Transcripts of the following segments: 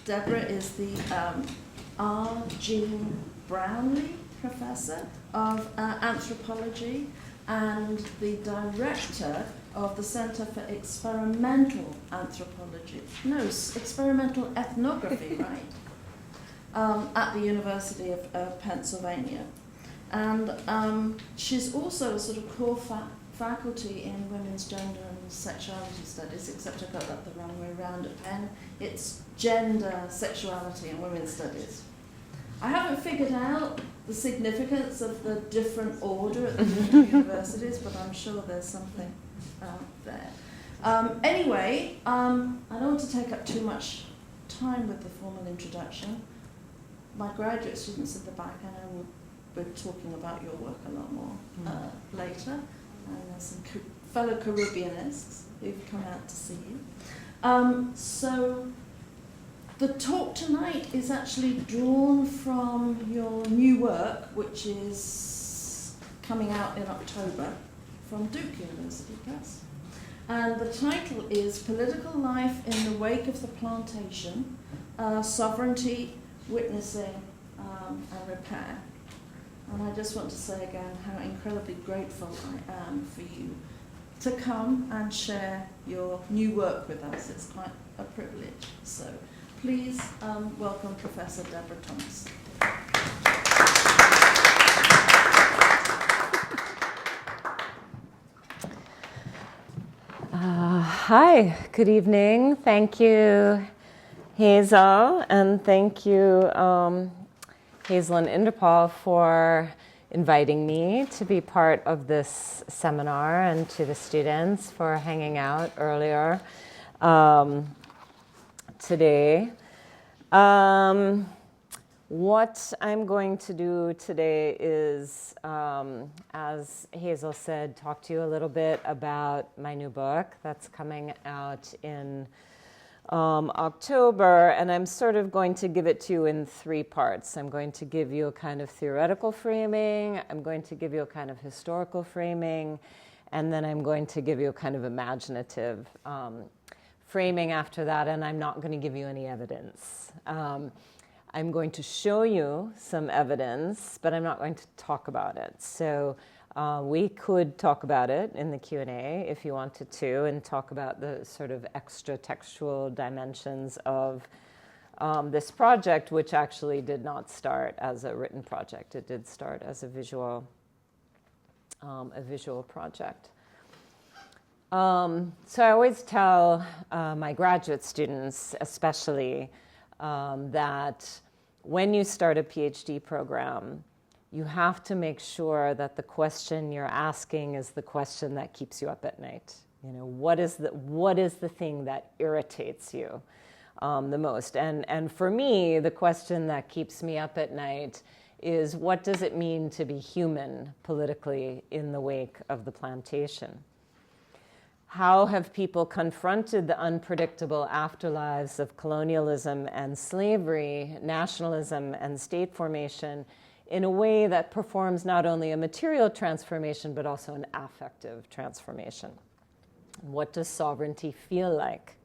Deborah is the R. Jean Brownlee Professor of Anthropology and the Director of the Center for Experimental Anthropology. No, Experimental Ethnography, right? At the University of Pennsylvania. And she's also a sort of core faculty in women's gender and sexuality studies, except I got that the wrong way around at Penn. It's gender, sexuality, and women's studies. I haven't figured out the significance of the different order at the different universities, but I'm sure there's something there. Anyway, I don't want to take up too much time with the formal introduction. My graduate students at the back, I know, will be talking about your work a lot more later. And there's some fellow Caribbeanists who've come out to see you. So the talk tonight is actually drawn from your new work, which is coming out in October from Duke University Press. And the title is Political Life in the Wake of the Plantation, Sovereignty, Witnessing, and Repair. And I just want to say again how incredibly grateful I am for you to come and share your new work with us. It's quite a privilege. So please welcome Professor Deborah Thomas. Hi, good evening. Thank you, Hazel, and thank you, Hazel and Interpol, for inviting me to be part of this seminar, and to the students for hanging out earlier today. What I'm going to do today is, as Hazel said, talk to you a little bit about my new book that's coming out in October, and I'm sort of going to give it to you in three parts. I'm going to give you a kind of theoretical framing, I'm going to give you a kind of historical framing, and then I'm going to give you a kind of imaginative framing after that, and I'm not going to give you any evidence. I'm going to show you some evidence, but I'm not going to talk about it. So we could talk about it in the Q&A if you wanted to, and talk about the sort of extra textual dimensions of this project, which actually did not start as a written project. It did start as a visual project. So I always tell my graduate students, especially, that when you start a PhD program, you have to make sure that the question you're asking is the question that keeps you up at night. You know, what is the thing that irritates you the most? And for me, the question that keeps me up at night is, what does it mean to be human politically in the wake of the plantation? How have people confronted the unpredictable afterlives of colonialism and slavery, nationalism and state formation, in a way that performs not only a material transformation, but also an affective transformation? What does sovereignty feel like?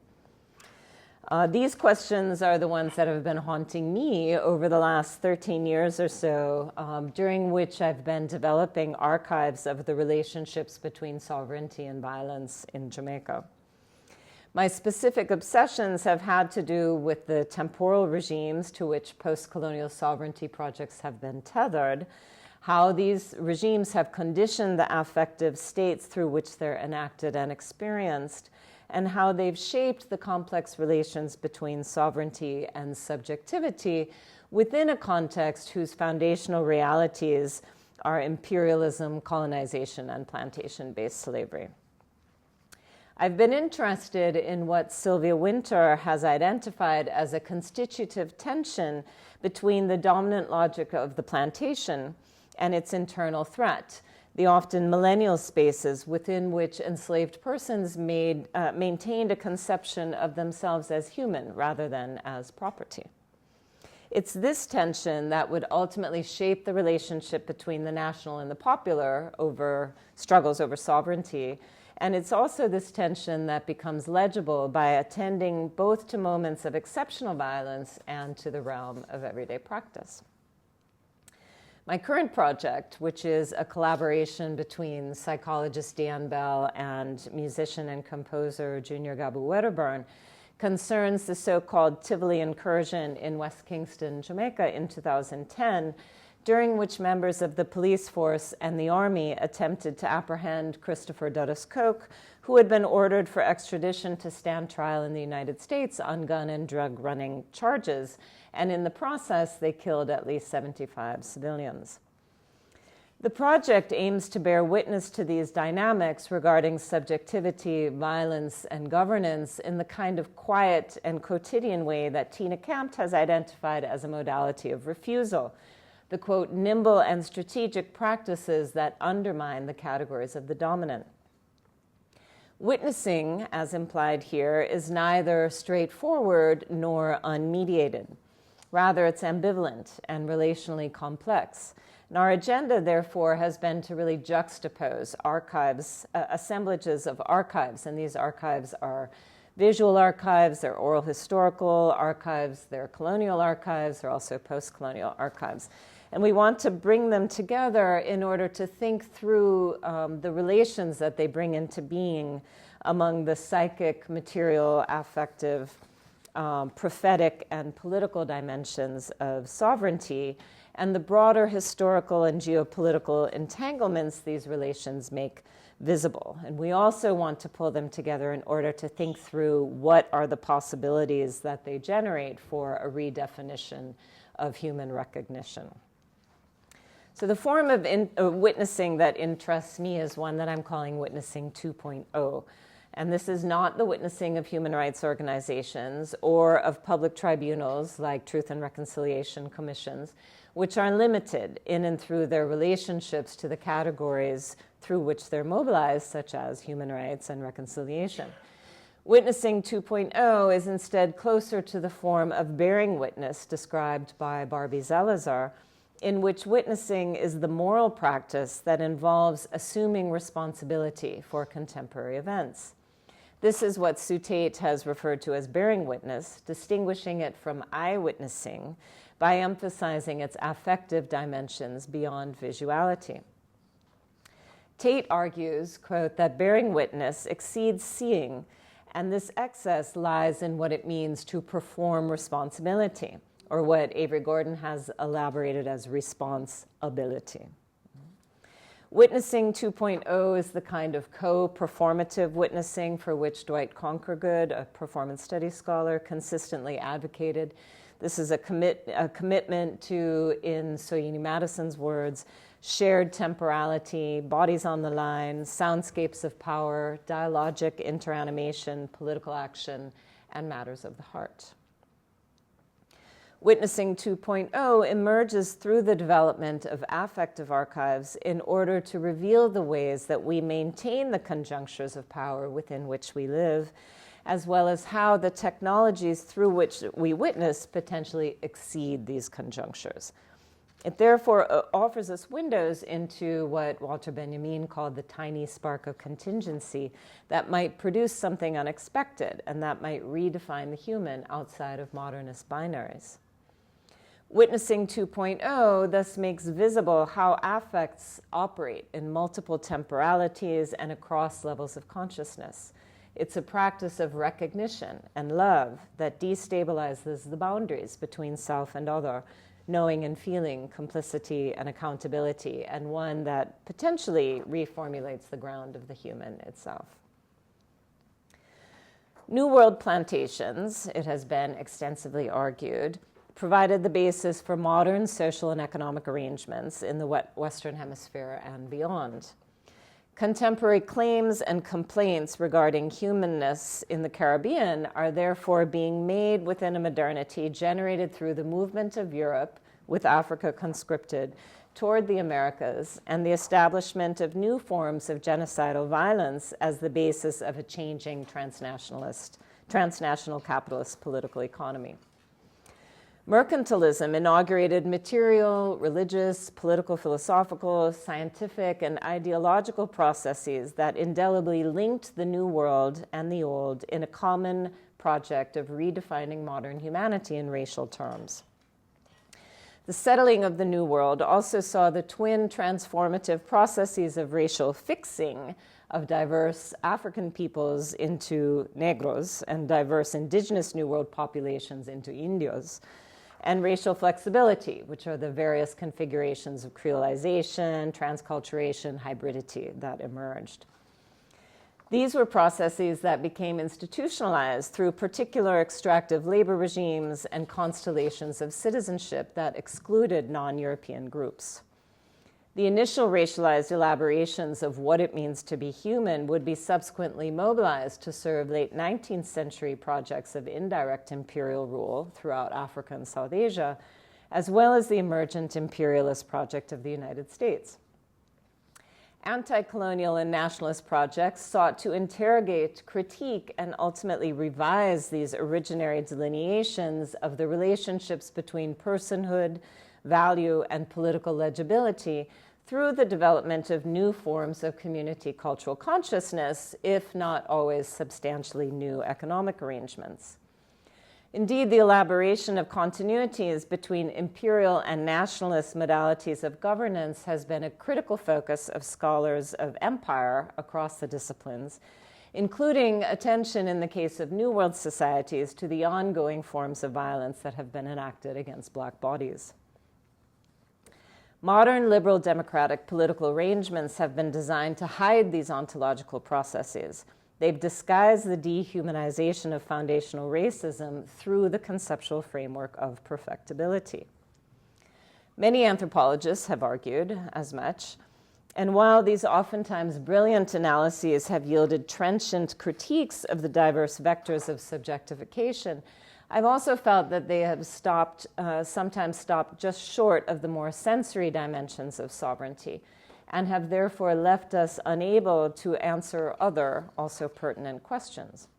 These questions are the ones that have been haunting me over the last 13 years or so, during which I've been developing archives of the relationships between sovereignty and violence in Jamaica. My specific obsessions have had to do with the temporal regimes to which post-colonial sovereignty projects have been tethered, how these regimes have conditioned the affective states through which they're enacted and experienced, and how they've shaped the complex relations between sovereignty and subjectivity within a context whose foundational realities are imperialism, colonization, and plantation-based slavery. I've been interested in what Sylvia Wynter has identified as a constitutive tension between the dominant logic of the plantation and its internal threat, the often millennial spaces within which enslaved persons maintained a conception of themselves as human rather than as property. It's this tension that would ultimately shape the relationship between the national and the popular over struggles over sovereignty. And it's also this tension that becomes legible by attending both to moments of exceptional violence and to the realm of everyday practice. My current project, which is a collaboration between psychologist Dan Bell and musician and composer Junior Gabu Wedderburn, concerns the so-called Tivoli incursion in West Kingston, Jamaica in 2010, during which members of the police force and the army attempted to apprehend Christopher Dudus Coke, who had been ordered for extradition to stand trial in the United States on gun and drug running charges, and in the process they killed at least 75 civilians. The project aims to bear witness to these dynamics regarding subjectivity, violence, and governance in the kind of quiet and quotidian way that Tina Kampt has identified as a modality of refusal, the, quote, nimble and strategic practices that undermine the categories of the dominant. Witnessing, as implied here, is neither straightforward nor unmediated. Rather, it's ambivalent and relationally complex. And our agenda, therefore, has been to really juxtapose archives, assemblages of archives, and these archives are visual archives, they're oral historical archives, they're colonial archives, they're also post-colonial archives. And we want to bring them together in order to think through the relations that they bring into being among the psychic, material, affective, prophetic, and political dimensions of sovereignty, and the broader historical and geopolitical entanglements these relations make visible. And we also want to pull them together in order to think through what are the possibilities that they generate for a redefinition of human recognition. So the form of witnessing that interests me is one that I'm calling Witnessing 2.0. And this is not the witnessing of human rights organizations or of public tribunals like Truth and Reconciliation Commissions, which are limited in and through their relationships to the categories through which they're mobilized, such as human rights and reconciliation. Witnessing 2.0 is instead closer to the form of bearing witness described by Barbie Zalazar, in which witnessing is the moral practice that involves assuming responsibility for contemporary events. This is what Sue Tate has referred to as bearing witness, distinguishing it from eyewitnessing by emphasizing its affective dimensions beyond visuality. Tate argues, quote, that bearing witness exceeds seeing, and this excess lies in what it means to perform responsibility, or what Avery Gordon has elaborated as responsibility. Witnessing 2.0 is the kind of co-performative witnessing for which Dwight Conkergood, a performance studies scholar, consistently advocated. This is a commitment to, in Soyini Madison's words, shared temporality, bodies on the line, soundscapes of power, dialogic interanimation, political action, and matters of the heart. Witnessing 2.0 emerges through the development of affective archives in order to reveal the ways that we maintain the conjunctures of power within which we live, as well as how the technologies through which we witness potentially exceed these conjunctures. It therefore offers us windows into what Walter Benjamin called the tiny spark of contingency that might produce something unexpected and that might redefine the human outside of modernist binaries. Witnessing 2.0 thus makes visible how affects operate in multiple temporalities and across levels of consciousness. It's a practice of recognition and love that destabilizes the boundaries between self and other, knowing and feeling, complicity and accountability, and one that potentially reformulates the ground of the human itself. New World plantations, it has been extensively argued, provided the basis for modern social and economic arrangements in the Western Hemisphere and beyond. Contemporary claims and complaints regarding humanness in the Caribbean are therefore being made within a modernity generated through the movement of Europe, with Africa conscripted, toward the Americas, and the establishment of new forms of genocidal violence as the basis of a changing transnational capitalist political economy. Mercantilism inaugurated material, religious, political, philosophical, scientific, and ideological processes that indelibly linked the New World and the Old in a common project of redefining modern humanity in racial terms. The settling of the New World also saw the twin transformative processes of racial fixing of diverse African peoples into negros and diverse indigenous New World populations into indios, and racial flexibility, which are the various configurations of creolization, transculturation, hybridity that emerged. These were processes that became institutionalized through particular extractive labor regimes and constellations of citizenship that excluded non-European groups. The initial racialized elaborations of what it means to be human would be subsequently mobilized to serve late 19th century projects of indirect imperial rule throughout Africa and South Asia, as well as the emergent imperialist project of the United States. Anti-colonial and nationalist projects sought to interrogate, critique, and ultimately revise these originary delineations of the relationships between personhood, value, and political legibility through the development of new forms of community cultural consciousness, if not always substantially new economic arrangements. Indeed, the elaboration of continuities between imperial and nationalist modalities of governance has been a critical focus of scholars of empire across the disciplines, including attention in the case of New World societies to the ongoing forms of violence that have been enacted against Black bodies. Modern liberal democratic political arrangements have been designed to hide these ontological processes. They've disguised the dehumanization of foundational racism through the conceptual framework of perfectibility. Many anthropologists have argued as much, and while these oftentimes brilliant analyses have yielded trenchant critiques of the diverse vectors of subjectification, I've also felt that they have sometimes stopped just short of the more sensory dimensions of sovereignty, and have therefore left us unable to answer other, also pertinent questions.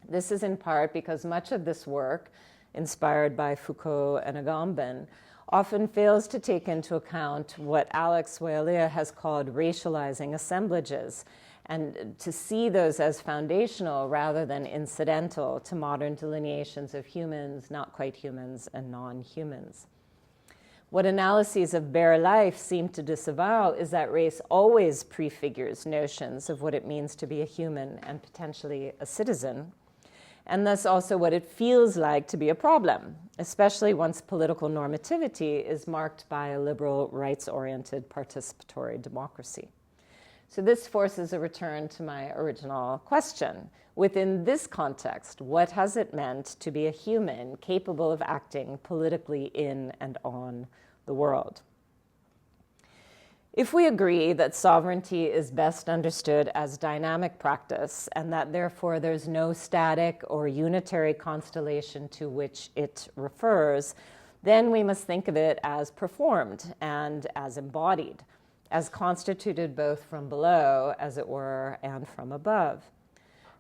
This is in part because much of this work, inspired by Foucault and Agamben, often fails to take into account what Alex Waialea has called racializing assemblages, and to see those as foundational rather than incidental to modern delineations of humans, not quite humans, and non-humans. What analyses of bare life seem to disavow is that race always prefigures notions of what it means to be a human and potentially a citizen, and thus also what it feels like to be a problem, especially once political normativity is marked by a liberal, rights-oriented participatory democracy. So this forces a return to my original question. Within this context, what has it meant to be a human capable of acting politically in and on the world? If we agree that sovereignty is best understood as dynamic practice and that therefore there's no static or unitary constellation to which it refers, then we must think of it as performed and as embodied, as constituted both from below, as it were, and from above.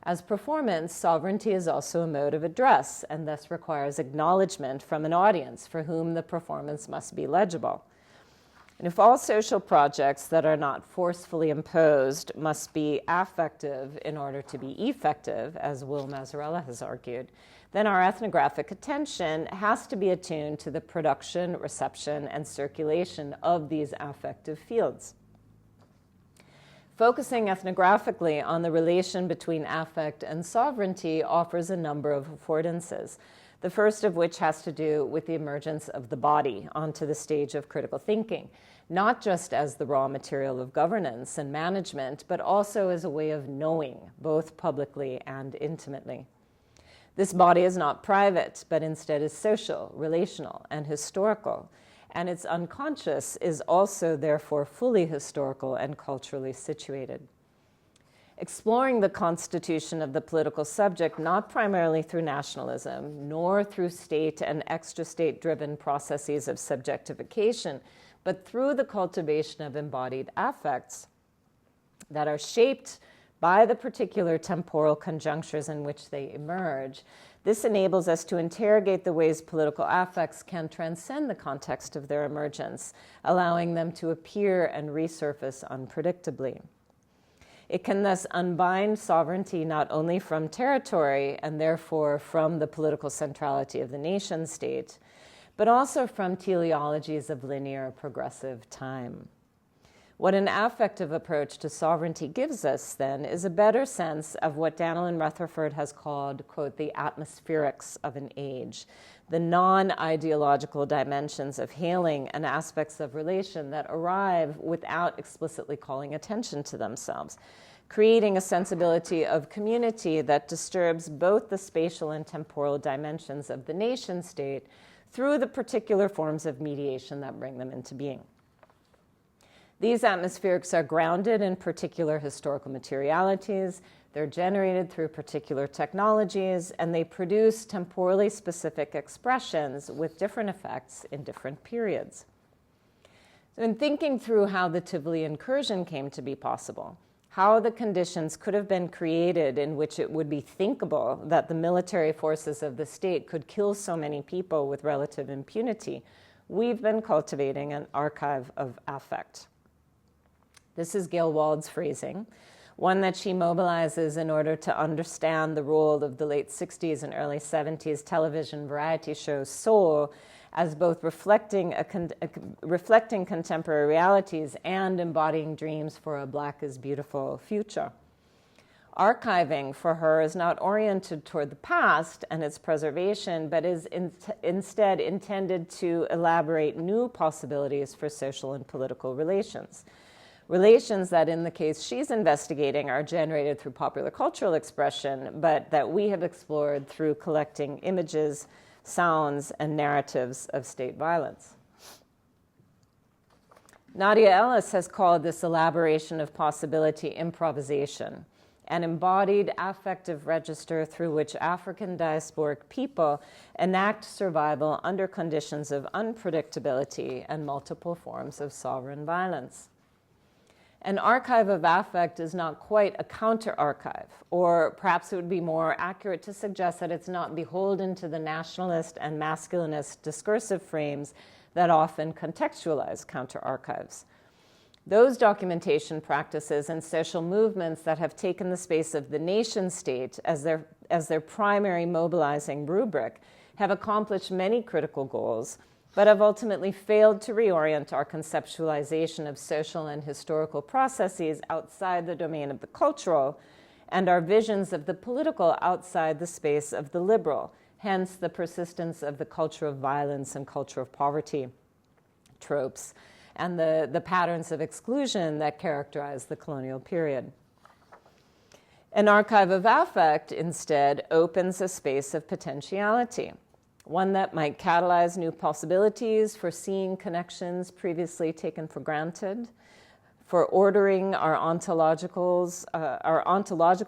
As performance, sovereignty is also a mode of address and thus requires acknowledgement from an audience for whom the performance must be legible. And if all social projects that are not forcefully imposed must be affective in order to be effective, as Will Mazzarella has argued, then our ethnographic attention has to be attuned to the production, reception, and circulation of these affective fields. Focusing ethnographically on the relation between affect and sovereignty offers a number of affordances, the first of which has to do with the emergence of the body onto the stage of critical thinking, not just as the raw material of governance and management, but also as a way of knowing, both publicly and intimately. This body is not private, but instead is social, relational, and historical, and its unconscious is also therefore fully historical and culturally situated. Exploring the constitution of the political subject not primarily through nationalism, nor through state and extra-state-driven processes of subjectification, but through the cultivation of embodied affects that are shaped by the particular temporal conjunctures in which they emerge, This enables us to interrogate the ways political affects can transcend the context of their emergence, allowing them to appear and resurface unpredictably. It can thus unbind sovereignty not only from territory and therefore from the political centrality of the nation state, but also from teleologies of linear progressive time. What an affective approach to sovereignty gives us, then, is a better sense of what Daniel and Rutherford has called, quote, the atmospherics of an age, the non-ideological dimensions of hailing and aspects of relation that arrive without explicitly calling attention to themselves, creating a sensibility of community that disturbs both the spatial and temporal dimensions of the nation state through the particular forms of mediation that bring them into being. These atmospherics are grounded in particular historical materialities, they're generated through particular technologies, and they produce temporally specific expressions with different effects in different periods. So in thinking through how the Tivoli incursion came to be possible, how the conditions could have been created in which it would be thinkable that the military forces of the state could kill so many people with relative impunity, we've been cultivating an archive of affect. This is Gail Wald's phrasing, one that she mobilizes in order to understand the role of the late 60s and early 70s television variety show Soul as both reflecting contemporary realities and embodying dreams for a Black is beautiful future. Archiving for her is not oriented toward the past and its preservation, but is instead intended to elaborate new possibilities for social and political relations. Relations that, in the case she's investigating, are generated through popular cultural expression, but that we have explored through collecting images, sounds, and narratives of state violence. Nadia Ellis has called this elaboration of possibility improvisation, an embodied affective register through which African diasporic people enact survival under conditions of unpredictability and multiple forms of sovereign violence. An archive of affect is not quite a counter-archive, or perhaps it would be more accurate to suggest that it's not beholden to the nationalist and masculinist discursive frames that often contextualize counter-archives. Those documentation practices and social movements that have taken the space of the nation state as their primary mobilizing rubric have accomplished many critical goals, but have ultimately failed to reorient our conceptualization of social and historical processes outside the domain of the cultural and our visions of the political outside the space of the liberal, hence the persistence of the culture of violence and culture of poverty tropes and the patterns of exclusion that characterize the colonial period. An archive of affect, instead, opens a space of potentiality, one that might catalyze new possibilities for seeing connections previously taken for granted, for ordering our ontological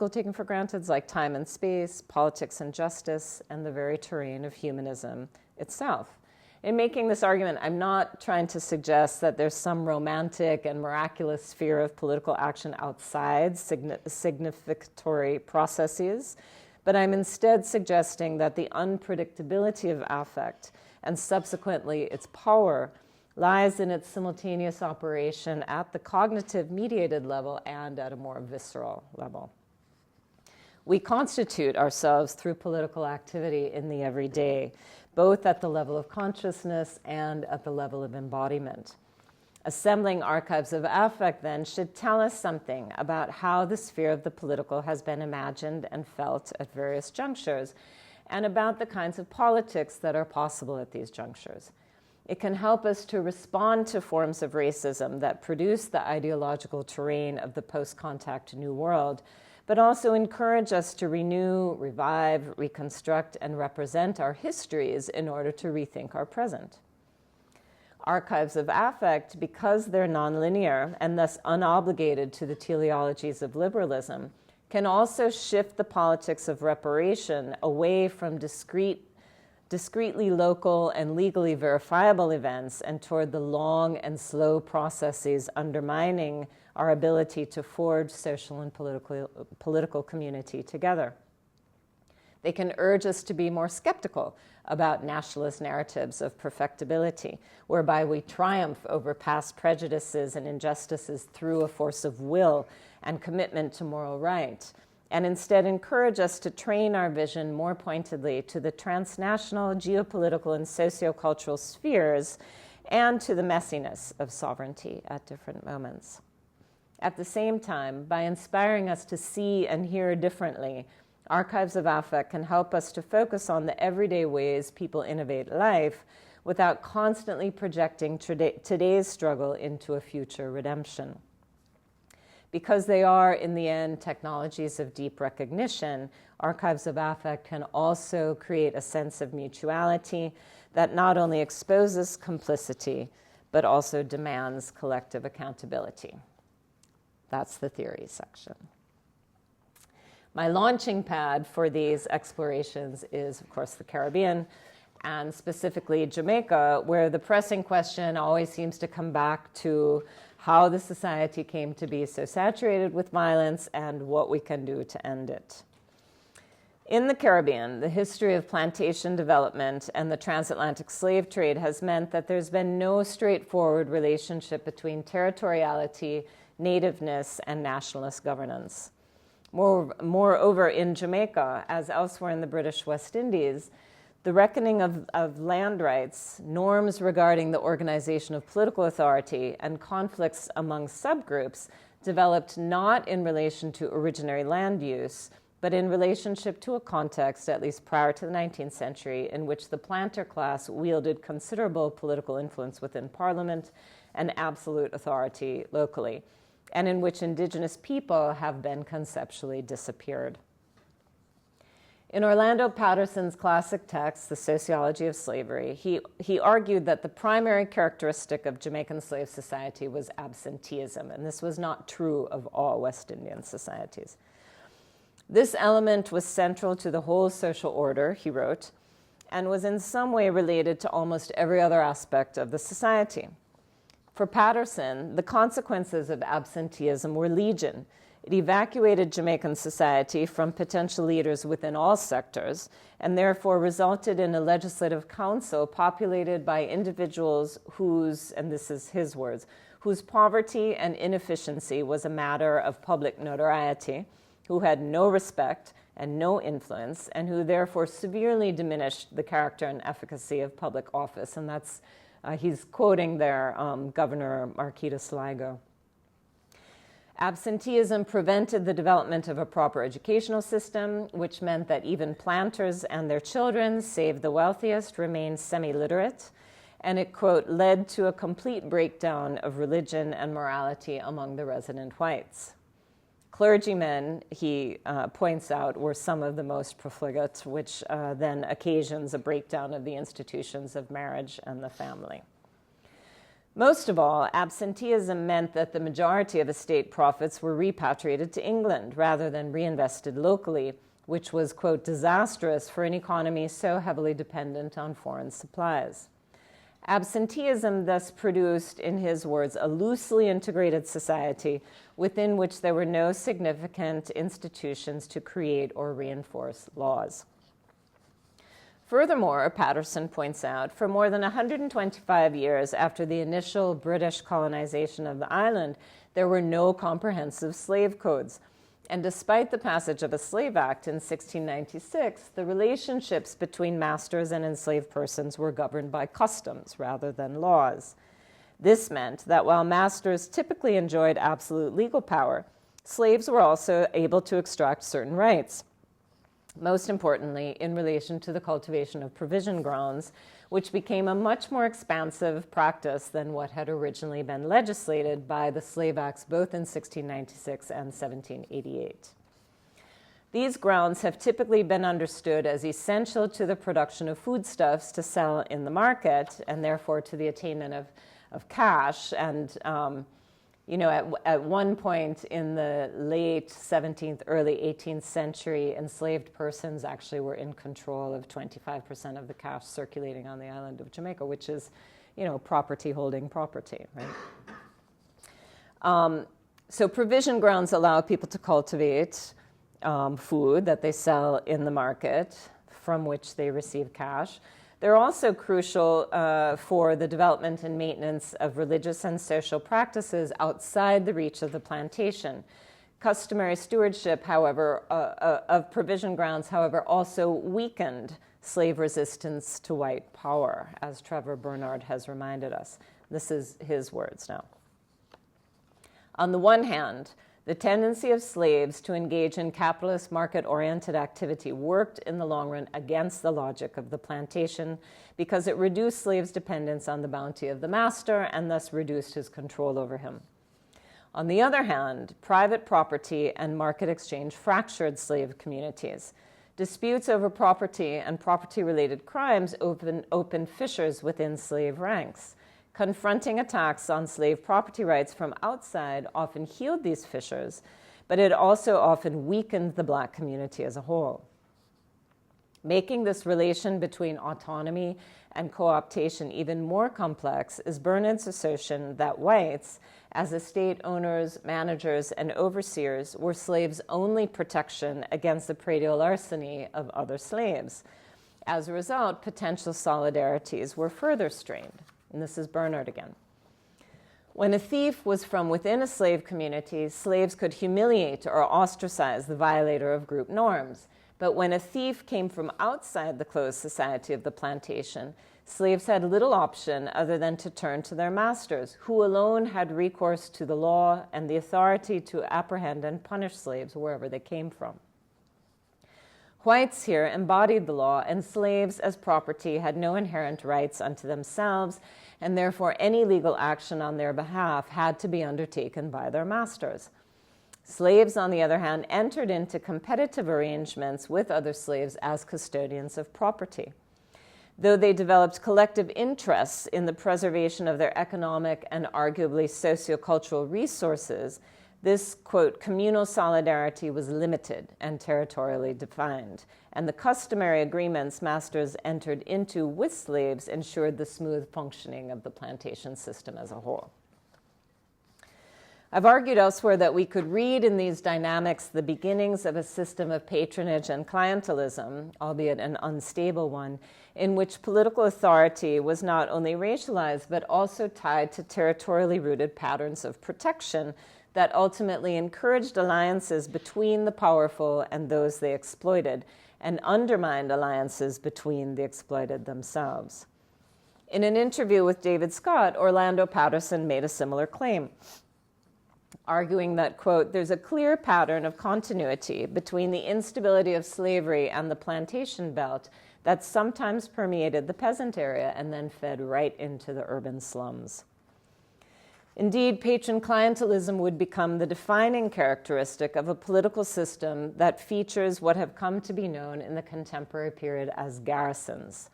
taken for granted, like time and space, politics and justice, and the very terrain of humanism itself. In making this argument, I'm not trying to suggest that there's some romantic and miraculous sphere of political action outside significatory processes, but I'm instead suggesting that the unpredictability of affect and subsequently its power lies in its simultaneous operation at the cognitive mediated level and at a more visceral level. We constitute ourselves through political activity in the everyday, both at the level of consciousness and at the level of embodiment. Assembling archives of affect, then, should tell us something about how the sphere of the political has been imagined and felt at various junctures, and about the kinds of politics that are possible at these junctures. It can help us to respond to forms of racism that produce the ideological terrain of the post-contact New World, but also encourage us to renew, revive, reconstruct, and represent our histories in order to rethink our present. Archives of affect, because they're nonlinear and thus unobligated to the teleologies of liberalism, can also shift the politics of reparation away from discretely local and legally verifiable events and toward the long and slow processes undermining our ability to forge social and political community together. They can urge us to be more skeptical about nationalist narratives of perfectibility, whereby we triumph over past prejudices and injustices through a force of will and commitment to moral right, and instead encourage us to train our vision more pointedly to the transnational geopolitical and sociocultural spheres and to the messiness of sovereignty at different moments. At the same time, by inspiring us to see and hear differently, Archives of Affect can help us to focus on the everyday ways people innovate life without constantly projecting today's struggle into a future redemption. Because they are, in the end, technologies of deep recognition, Archives of Affect can also create a sense of mutuality that not only exposes complicity, but also demands collective accountability. That's the theory section. My launching pad for these explorations is, of course, the Caribbean, and specifically Jamaica, where the pressing question always seems to come back to how the society came to be so saturated with violence and what we can do to end it. In the Caribbean, the history of plantation development and the transatlantic slave trade has meant that there's been no straightforward relationship between territoriality, nativeness, and nationalist governance. Moreover, in Jamaica, as elsewhere in the British West Indies, the reckoning of land rights, norms regarding the organization of political authority, and conflicts among subgroups developed not in relation to originary land use, but in relationship to a context, at least prior to the 19th century, in which the planter class wielded considerable political influence within Parliament and absolute authority locally, and in which indigenous people have been conceptually disappeared. In Orlando Patterson's classic text, The Sociology of Slavery, he argued that the primary characteristic of Jamaican slave society was absenteeism, and this was not true of all West Indian societies. This element was central to the whole social order, he wrote, and was in some way related to almost every other aspect of the society. For Patterson, the consequences of absenteeism were legion. It evacuated Jamaican society from potential leaders within all sectors, and therefore resulted in a legislative council populated by individuals whose, and this is his words, whose poverty and inefficiency was a matter of public notoriety, who had no respect and no influence, and who therefore severely diminished the character and efficacy of public office. And that's he's quoting there Governor Marquita Sligo. Absenteeism prevented the development of a proper educational system, which meant that even planters and their children, save the wealthiest, remained semi-literate. And it, quote, led to a complete breakdown of religion and morality among the resident whites. Clergymen, he points out, were some of the most profligate, which then occasions a breakdown of the institutions of marriage and the family. Most of all, absenteeism meant that the majority of estate profits were repatriated to England rather than reinvested locally, which was, quote, disastrous for an economy so heavily dependent on foreign supplies. Absenteeism thus produced, in his words, a loosely integrated society within which there were no significant institutions to create or reinforce laws. Furthermore, Patterson points out, for more than 125 years after the initial British colonization of the island, there were no comprehensive slave codes. And despite the passage of a Slave Act in 1696, the relationships between masters and enslaved persons were governed by customs rather than laws. This meant that while masters typically enjoyed absolute legal power, slaves were also able to extract certain rights. Most importantly, in relation to the cultivation of provision grounds, which became a much more expansive practice than what had originally been legislated by the Slave Acts both in 1696 and 1788. These grounds have typically been understood as essential to the production of foodstuffs to sell in the market, and therefore to the attainment of cash. And at one point in the late 17th, early 18th century, enslaved persons actually were in control of 25% of the cash circulating on the island of Jamaica, which is, property holding property, right? So provision grounds allow people to cultivate. food that they sell in the market, from which they receive cash. They're also crucial for the development and maintenance of religious and social practices outside the reach of the plantation. Customary stewardship, however, of provision grounds, however, also weakened slave resistance to white power, as Trevor Bernard has reminded us. This is his words now. On the one hand, the tendency of slaves to engage in capitalist market-oriented activity worked in the long run against the logic of the plantation because it reduced slaves' dependence on the bounty of the master and thus reduced his control over him. On the other hand, private property and market exchange fractured slave communities. Disputes over property and property-related crimes opened fissures within slave ranks. Confronting attacks on slave property rights from outside often healed these fissures, but it also often weakened the black community as a whole. Making this relation between autonomy and co-optation even more complex is Bernard's assertion that whites, as estate owners, managers, and overseers, were slaves' only protection against the predial larceny of other slaves. As a result, potential solidarities were further strained. And this is Bernard again. When a thief was from within a slave community, slaves could humiliate or ostracize the violator of group norms. But when a thief came from outside the closed society of the plantation, slaves had little option other than to turn to their masters, who alone had recourse to the law and the authority to apprehend and punish slaves wherever they came from. Whites here embodied the law, and slaves as property had no inherent rights unto themselves, and therefore any legal action on their behalf had to be undertaken by their masters. Slaves, on the other hand, entered into competitive arrangements with other slaves as custodians of property. Though they developed collective interests in the preservation of their economic and arguably sociocultural resources, this, quote, communal solidarity was limited and territorially defined, and the customary agreements masters entered into with slaves ensured the smooth functioning of the plantation system as a whole. I've argued elsewhere that we could read in these dynamics the beginnings of a system of patronage and clientelism, albeit an unstable one, in which political authority was not only racialized but also tied to territorially rooted patterns of protection that ultimately encouraged alliances between the powerful and those they exploited, and undermined alliances between the exploited themselves. In an interview with David Scott, Orlando Patterson made a similar claim, arguing that, quote, there's a clear pattern of continuity between the instability of slavery and the plantation belt that sometimes permeated the peasant area and then fed right into the urban slums. Indeed, patron clientelism would become the defining characteristic of a political system that features what have come to be known in the contemporary period as garrisons.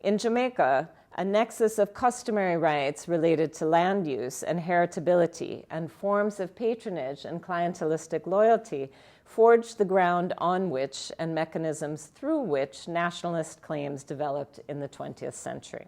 In Jamaica, a nexus of customary rights related to land use and heritability and forms of patronage and clientelistic loyalty forged the ground on which and mechanisms through which nationalist claims developed in the 20th century.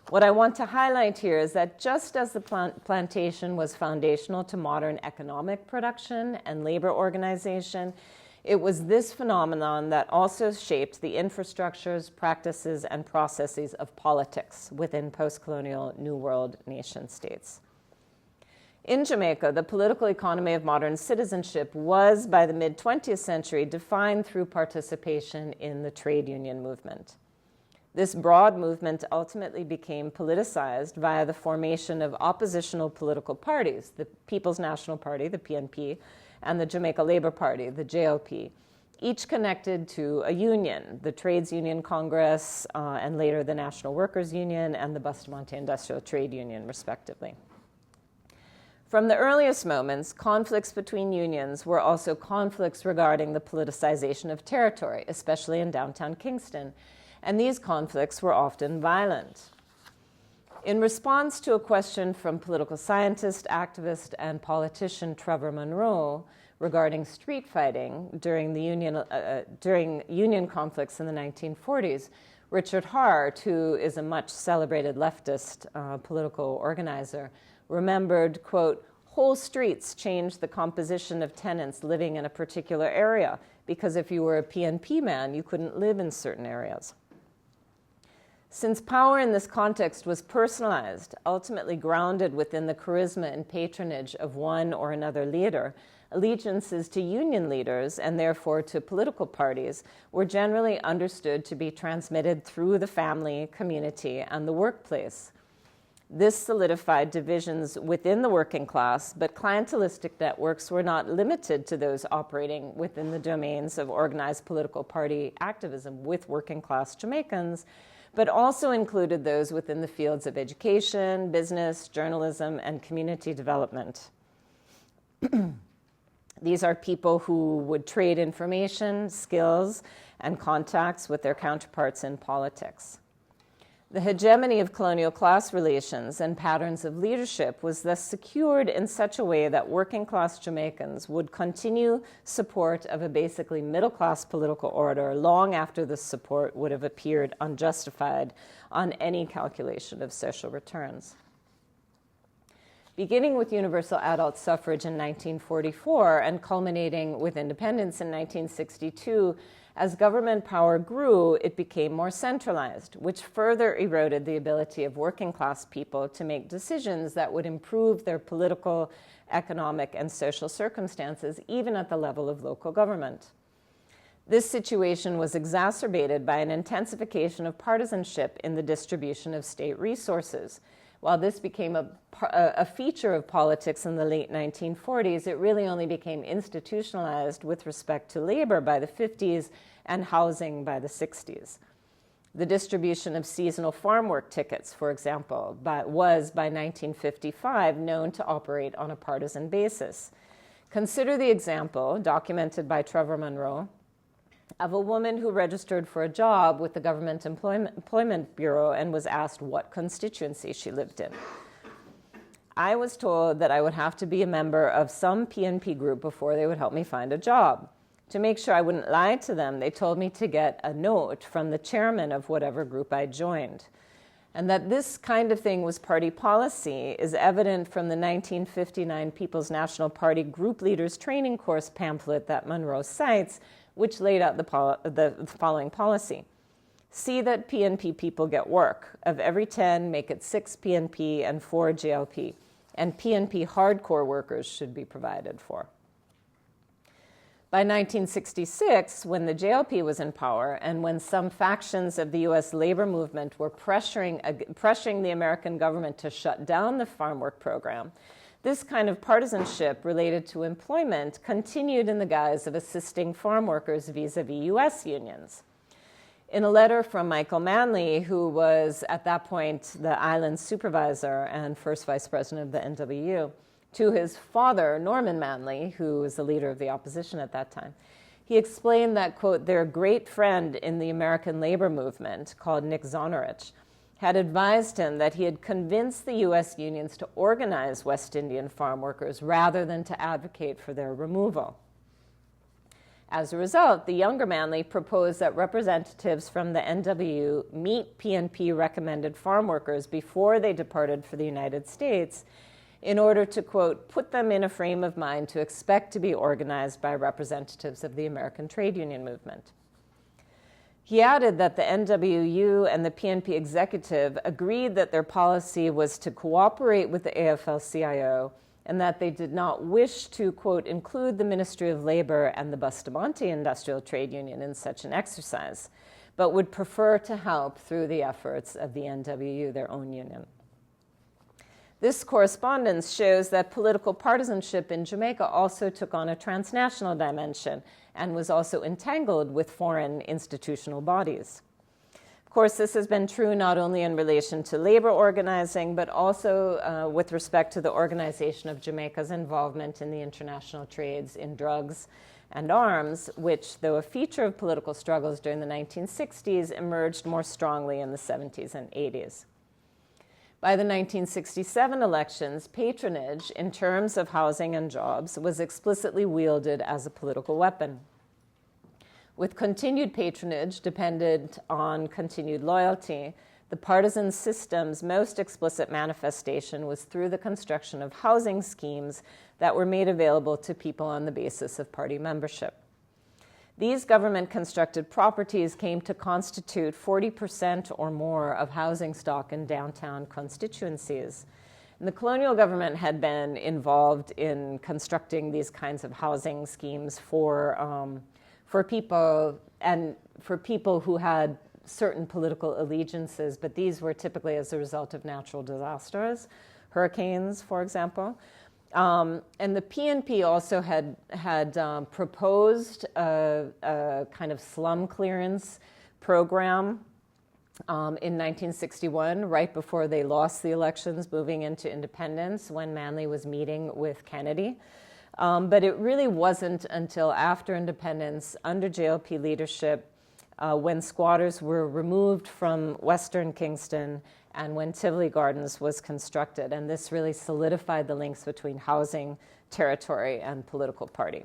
What I want to highlight here is that just as the plantation was foundational to modern economic production and labor organization, it was this phenomenon that also shaped the infrastructures, practices, and processes of politics within post-colonial New World nation states. In Jamaica, the political economy of modern citizenship was, by the mid-20th century, defined through participation in the trade union movement. This broad movement ultimately became politicized via the formation of oppositional political parties, the People's National Party, the PNP, and the Jamaica Labour Party, the JLP, each connected to a union, the Trades Union Congress, and later the National Workers Union and the Bustamante Industrial Trade Union, respectively. From the earliest moments, conflicts between unions were also conflicts regarding the politicization of territory, especially in downtown Kingston, and these conflicts were often violent. In response to a question from political scientist, activist, and politician Trevor Monroe regarding street fighting during union conflicts in the 1940s, Richard Hart, who is a much celebrated leftist political organizer, remembered, quote, Whole streets changed the composition of tenants living in a particular area, because if you were a PNP man, you couldn't live in certain areas. Since power in this context was personalized, ultimately grounded within the charisma and patronage of one or another leader, allegiances to union leaders, and therefore to political parties, were generally understood to be transmitted through the family, community, and the workplace. This solidified divisions within the working class, but clientelistic networks were not limited to those operating within the domains of organized political party activism with working class Jamaicans, but also included those within the fields of education, business, journalism, and community development. These are people who would trade information, skills, and contacts with their counterparts in politics. The hegemony of colonial class relations and patterns of leadership was thus secured in such a way that working class Jamaicans would continue support of a basically middle class political order long after this support would have appeared unjustified on any calculation of social returns. Beginning with universal adult suffrage in 1944 and culminating with independence in 1962, as government power grew, it became more centralized, which further eroded the ability of working class people to make decisions that would improve their political, economic, and social circumstances, even at the level of local government. This situation was exacerbated by an intensification of partisanship in the distribution of state resources. While this became a feature of politics in the late 1940s, it really only became institutionalized with respect to labor by the 50s and housing by the 60s. The distribution of seasonal farm work tickets, for example, was by 1955 known to operate on a partisan basis. Consider the example, documented by Trevor Monroe, of a woman who registered for a job with the Government Employment Bureau and was asked what constituency she lived in. I was told that I would have to be a member of some PNP group before they would help me find a job. To make sure I wouldn't lie to them, they told me to get a note from the chairman of whatever group I joined. And that this kind of thing was party policy is evident from the 1959 People's National Party Group Leaders Training Course pamphlet that Monroe cites, which laid out the following policy. See that PNP people get work. Of every 10, make it 6 PNP and 4 JLP. And PNP hardcore workers should be provided for. By 1966, when the JLP was in power and when some factions of the U.S. labor movement were pressuring the American government to shut down the farm work program, this kind of partisanship related to employment continued in the guise of assisting farm workers vis-a-vis U.S. unions. In a letter from Michael Manley, who was at that point the island supervisor and first vice president of the NWU, to his father, Norman Manley, who was the leader of the opposition at that time, he explained that, quote, their great friend in the American labor movement, called Nick Zonorich, had advised him that he had convinced the U.S. unions to organize West Indian farm workers rather than to advocate for their removal. As a result, the younger Manley proposed that representatives from the NWU meet PNP-recommended farm workers before they departed for the United States in order to, quote, put them in a frame of mind to expect to be organized by representatives of the American trade union movement. He added that the NWU and the PNP executive agreed that their policy was to cooperate with the AFL-CIO and that they did not wish to, quote, include the Ministry of Labor and the Bustamante Industrial Trade Union in such an exercise, but would prefer to help through the efforts of the NWU, their own union. This correspondence shows that political partisanship in Jamaica also took on a transnational dimension and was also entangled with foreign institutional bodies. Of course, this has been true not only in relation to labor organizing, but also with respect to the organization of Jamaica's involvement in the international trades in drugs and arms, which, though a feature of political struggles during the 1960s, emerged more strongly in the 70s and 80s. By the 1967 elections, patronage, in terms of housing and jobs, was explicitly wielded as a political weapon. With continued patronage dependent on continued loyalty, the partisan system's most explicit manifestation was through the construction of housing schemes that were made available to people on the basis of party membership. These government-constructed properties came to constitute 40% or more of housing stock in downtown constituencies. And the colonial government had been involved in constructing these kinds of housing schemes for people and for people who had certain political allegiances, but these were typically as a result of natural disasters, hurricanes, for example. And the PNP also had proposed a kind of slum clearance program in 1961, right before they lost the elections, moving into independence, when Manley was meeting with Kennedy. But it really wasn't until after independence, under JLP leadership, when squatters were removed from Western Kingston and when Tivoli Gardens was constructed. And this really solidified the links between housing, territory, and political party.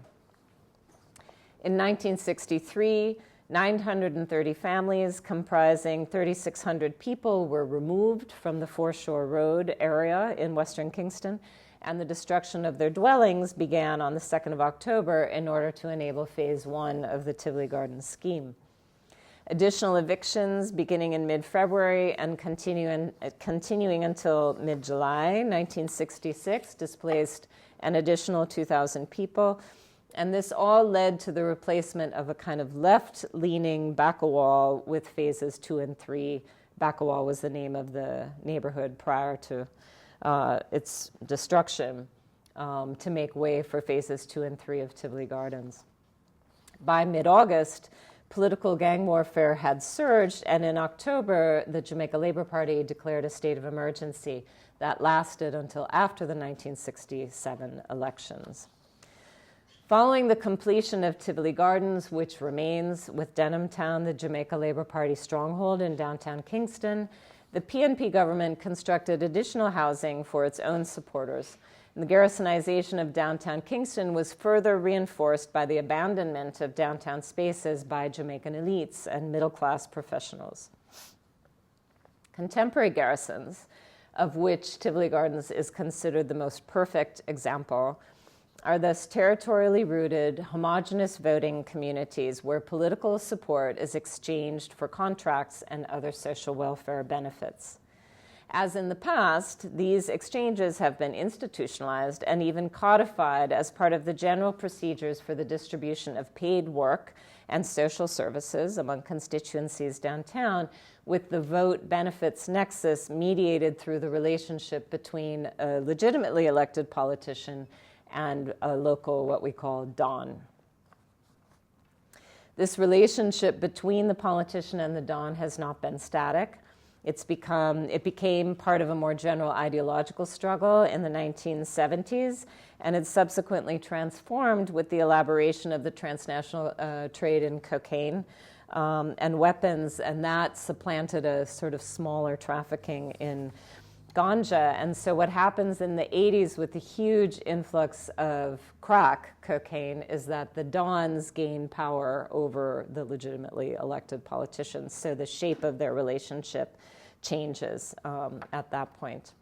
In 1963, 930 families comprising 3,600 people were removed from the Foreshore Road area in Western Kingston, and the destruction of their dwellings began on the 2nd of October in order to enable phase 1 of the Tivoli Gardens scheme. Additional evictions beginning in mid-February and continuing until mid-July 1966 displaced an additional 2,000 people. And this all led to the replacement of a kind of left-leaning Bacawal with phases 2 and 3. Bacawal was the name of the neighborhood prior to its destruction, to make way for phases 2 and 3 of Tivoli Gardens. By mid-August, political gang warfare had surged, and in October, the Jamaica Labour Party declared a state of emergency that lasted until after the 1967 elections. Following the completion of Tivoli Gardens, which remains with Denham Town the Jamaica Labour Party stronghold in downtown Kingston, the PNP government constructed additional housing for its own supporters. And the garrisonization of downtown Kingston was further reinforced by the abandonment of downtown spaces by Jamaican elites and middle-class professionals. Contemporary garrisons, of which Tivoli Gardens is considered the most perfect example, are thus territorially rooted, homogenous voting communities where political support is exchanged for contracts and other social welfare benefits. As in the past, these exchanges have been institutionalized and even codified as part of the general procedures for the distribution of paid work and social services among constituencies downtown, with the vote benefits nexus mediated through the relationship between a legitimately elected politician and a local, what we call, Don. This relationship between the politician and the Don has not been static. It became part of a more general ideological struggle in the 1970s, and it subsequently transformed with the elaboration of the transnational trade in cocaine and weapons, and that supplanted a sort of smaller trafficking in ganja. And so what happens in the 80s with the huge influx of crack cocaine is that the Dons gain power over the legitimately elected politicians. So the shape of their relationship changes at that point.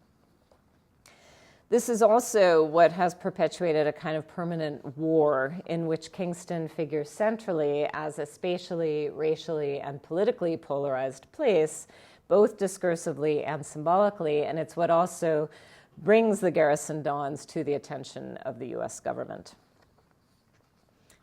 This is also what has perpetuated a kind of permanent war in which Kingston figures centrally as a spatially, racially, and politically polarized place, both discursively and symbolically, and it's what also brings the garrison Dons to the attention of the U.S. government.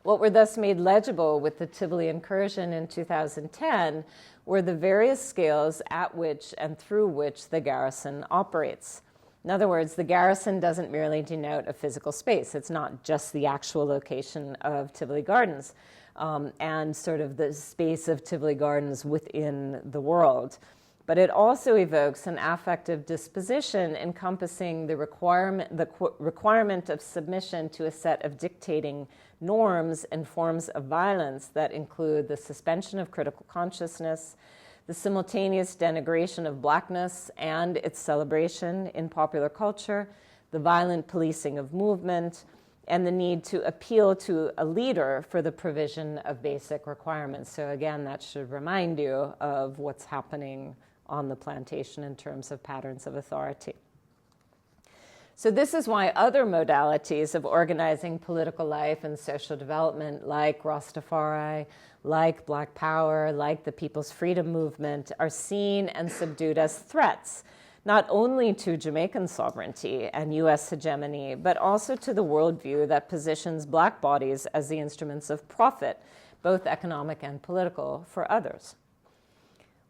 What were thus made legible with the Tivoli incursion in 2010 were the various scales at which and through which the garrison operates. In other words, the garrison doesn't merely denote a physical space. It's not just the actual location of Tivoli Gardens and sort of the space of Tivoli Gardens within the world. But it also evokes an affective disposition encompassing the requirement of submission to a set of dictating norms and forms of violence that include the suspension of critical consciousness, the simultaneous denigration of Blackness and its celebration in popular culture, the violent policing of movement, and the need to appeal to a leader for the provision of basic requirements. So again, that should remind you of what's happening on the plantation in terms of patterns of authority. So this is why other modalities of organizing political life and social development, like Rastafari, like Black Power, like the People's Freedom Movement, are seen and subdued as threats, not only to Jamaican sovereignty and U.S. hegemony, but also to the worldview that positions Black bodies as the instruments of profit, both economic and political, for others.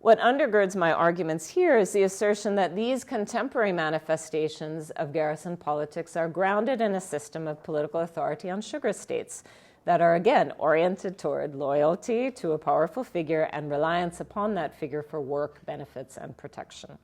What undergirds my arguments here is the assertion that these contemporary manifestations of garrison politics are grounded in a system of political authority on sugar states that are, again, oriented toward loyalty to a powerful figure and reliance upon that figure for work, benefits, and protection.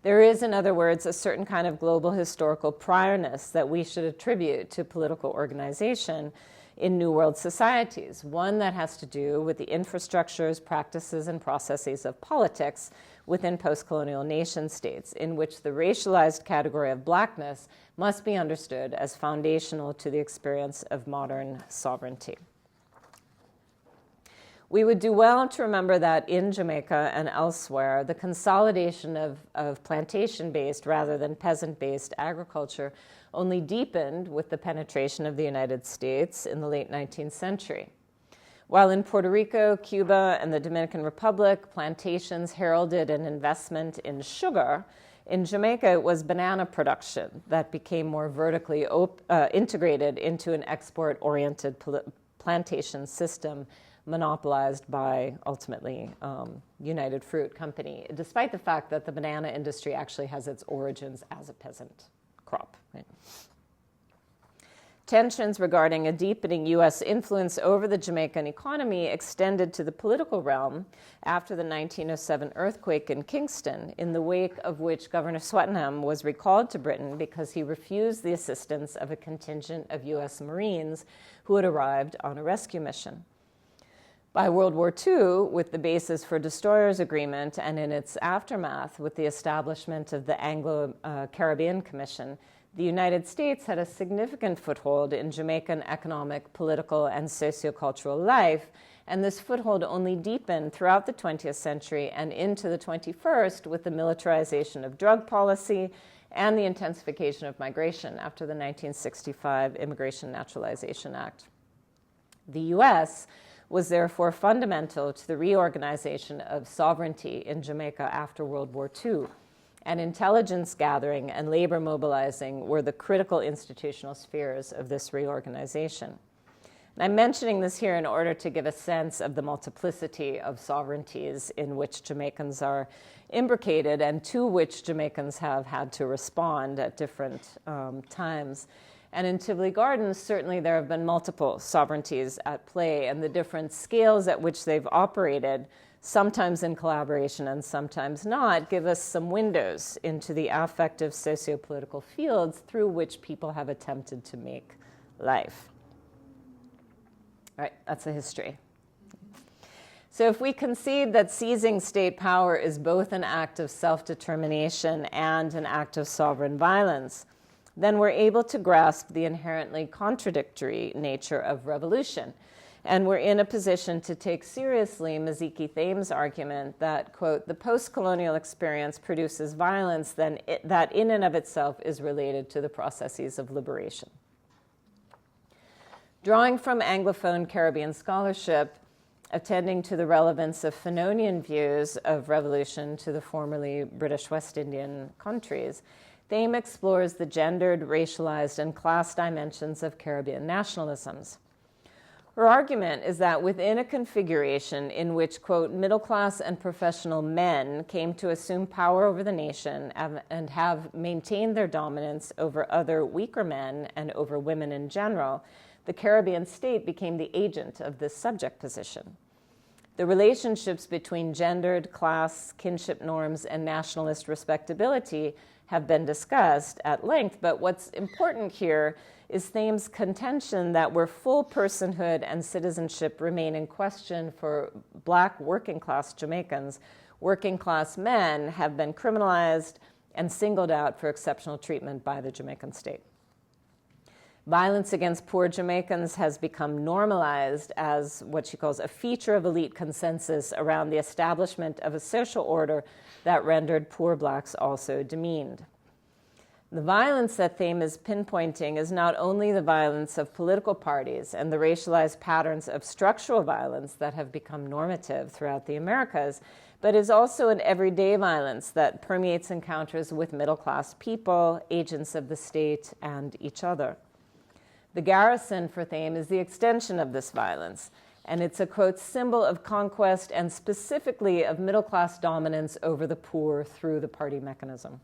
There is, in other words, a certain kind of global historical priorness that we should attribute to political organization in New World societies, one that has to do with the infrastructures, practices, and processes of politics within post-colonial nation states, in which the racialized category of Blackness must be understood as foundational to the experience of modern sovereignty. We would do well to remember that in Jamaica and elsewhere, the consolidation of plantation-based rather than peasant-based agriculture only deepened with the penetration of the United States in the late 19th century. While in Puerto Rico, Cuba, and the Dominican Republic, plantations heralded an investment in sugar, in Jamaica it was banana production that became more vertically integrated into an export-oriented plantation system monopolized by, ultimately, United Fruit Company, despite the fact that the banana industry actually has its origins as a peasant crop. Right? Tensions regarding a deepening U.S. influence over the Jamaican economy extended to the political realm after the 1907 earthquake in Kingston, in the wake of which Governor Swettenham was recalled to Britain because he refused the assistance of a contingent of U.S. Marines who had arrived on a rescue mission. By World War II, with the basis for Destroyers Agreement and in its aftermath with the establishment of the Anglo-Caribbean Commission, the United States had a significant foothold in Jamaican economic, political, and sociocultural life, and this foothold only deepened throughout the 20th century and into the 21st with the militarization of drug policy and the intensification of migration after the 1965 Immigration Naturalization Act. The U.S. was therefore fundamental to the reorganization of sovereignty in Jamaica after World War II, and intelligence gathering and labor mobilizing were the critical institutional spheres of this reorganization. And I'm mentioning this here in order to give a sense of the multiplicity of sovereignties in which Jamaicans are imbricated and to which Jamaicans have had to respond at different times. And in Tivoli Gardens, certainly there have been multiple sovereignties at play, and the different scales at which they've operated, sometimes in collaboration and sometimes not, give us some windows into the affective sociopolitical fields through which people have attempted to make life. All right, that's a history. So if we concede that seizing state power is both an act of self-determination and an act of sovereign violence, then we're able to grasp the inherently contradictory nature of revolution. And we're in a position to take seriously Maziki Thames' argument that, quote, the post-colonial experience produces violence that in and of itself is related to the processes of liberation. Drawing from Anglophone Caribbean scholarship, attending to the relevance of Fanonian views of revolution to the formerly British West Indian countries, Thame explores the gendered, racialized, and class dimensions of Caribbean nationalisms. Her argument is that within a configuration in which, quote, middle-class and professional men came to assume power over the nation and have maintained their dominance over other weaker men and over women in general, the Caribbean state became the agent of this subject position. The relationships between gendered, class, kinship norms, and nationalist respectability have been discussed at length, but what's important here is Thames' contention that where full personhood and citizenship remain in question for Black working-class Jamaicans, working-class men have been criminalized and singled out for exceptional treatment by the Jamaican state. Violence against poor Jamaicans has become normalized as what she calls a feature of elite consensus around the establishment of a social order that rendered poor blacks also demeaned. The violence that Thame is pinpointing is not only the violence of political parties and the racialized patterns of structural violence that have become normative throughout the Americas, but is also an everyday violence that permeates encounters with middle-class people, agents of the state, and each other. The garrison for Thame is the extension of this violence, and it's a, quote, symbol of conquest and specifically of middle-class dominance over the poor through the party mechanism.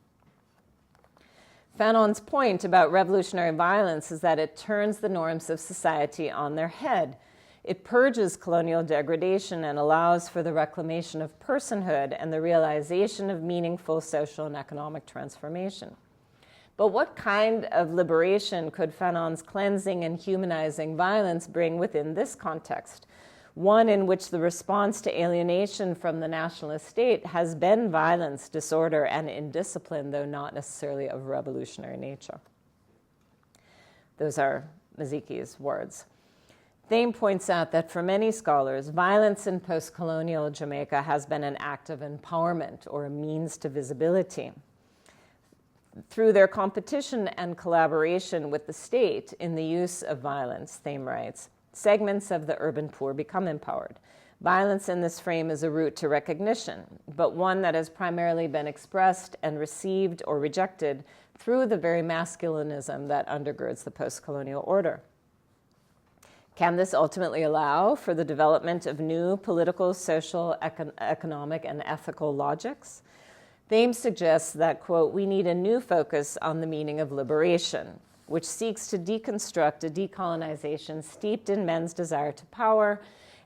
Fanon's point about revolutionary violence is that it turns the norms of society on their head. It purges colonial degradation and allows for the reclamation of personhood and the realization of meaningful social and economic transformation. But what kind of liberation could Fanon's cleansing and humanizing violence bring within this context? One in which the response to alienation from the nationalist state has been violence, disorder, and indiscipline, though not necessarily of revolutionary nature. Those are Maziki's words. Thame points out that for many scholars, violence in post-colonial Jamaica has been an act of empowerment or a means to visibility. Through their competition and collaboration with the state in the use of violence, Thame writes, segments of the urban poor become empowered. Violence in this frame is a route to recognition, but one that has primarily been expressed and received or rejected through the very masculinism that undergirds the post-colonial order. Can this ultimately allow for the development of new political, social, economic, and ethical logics? Thame suggests that, quote, we need a new focus on the meaning of liberation, which seeks to deconstruct a decolonization steeped in men's desire to power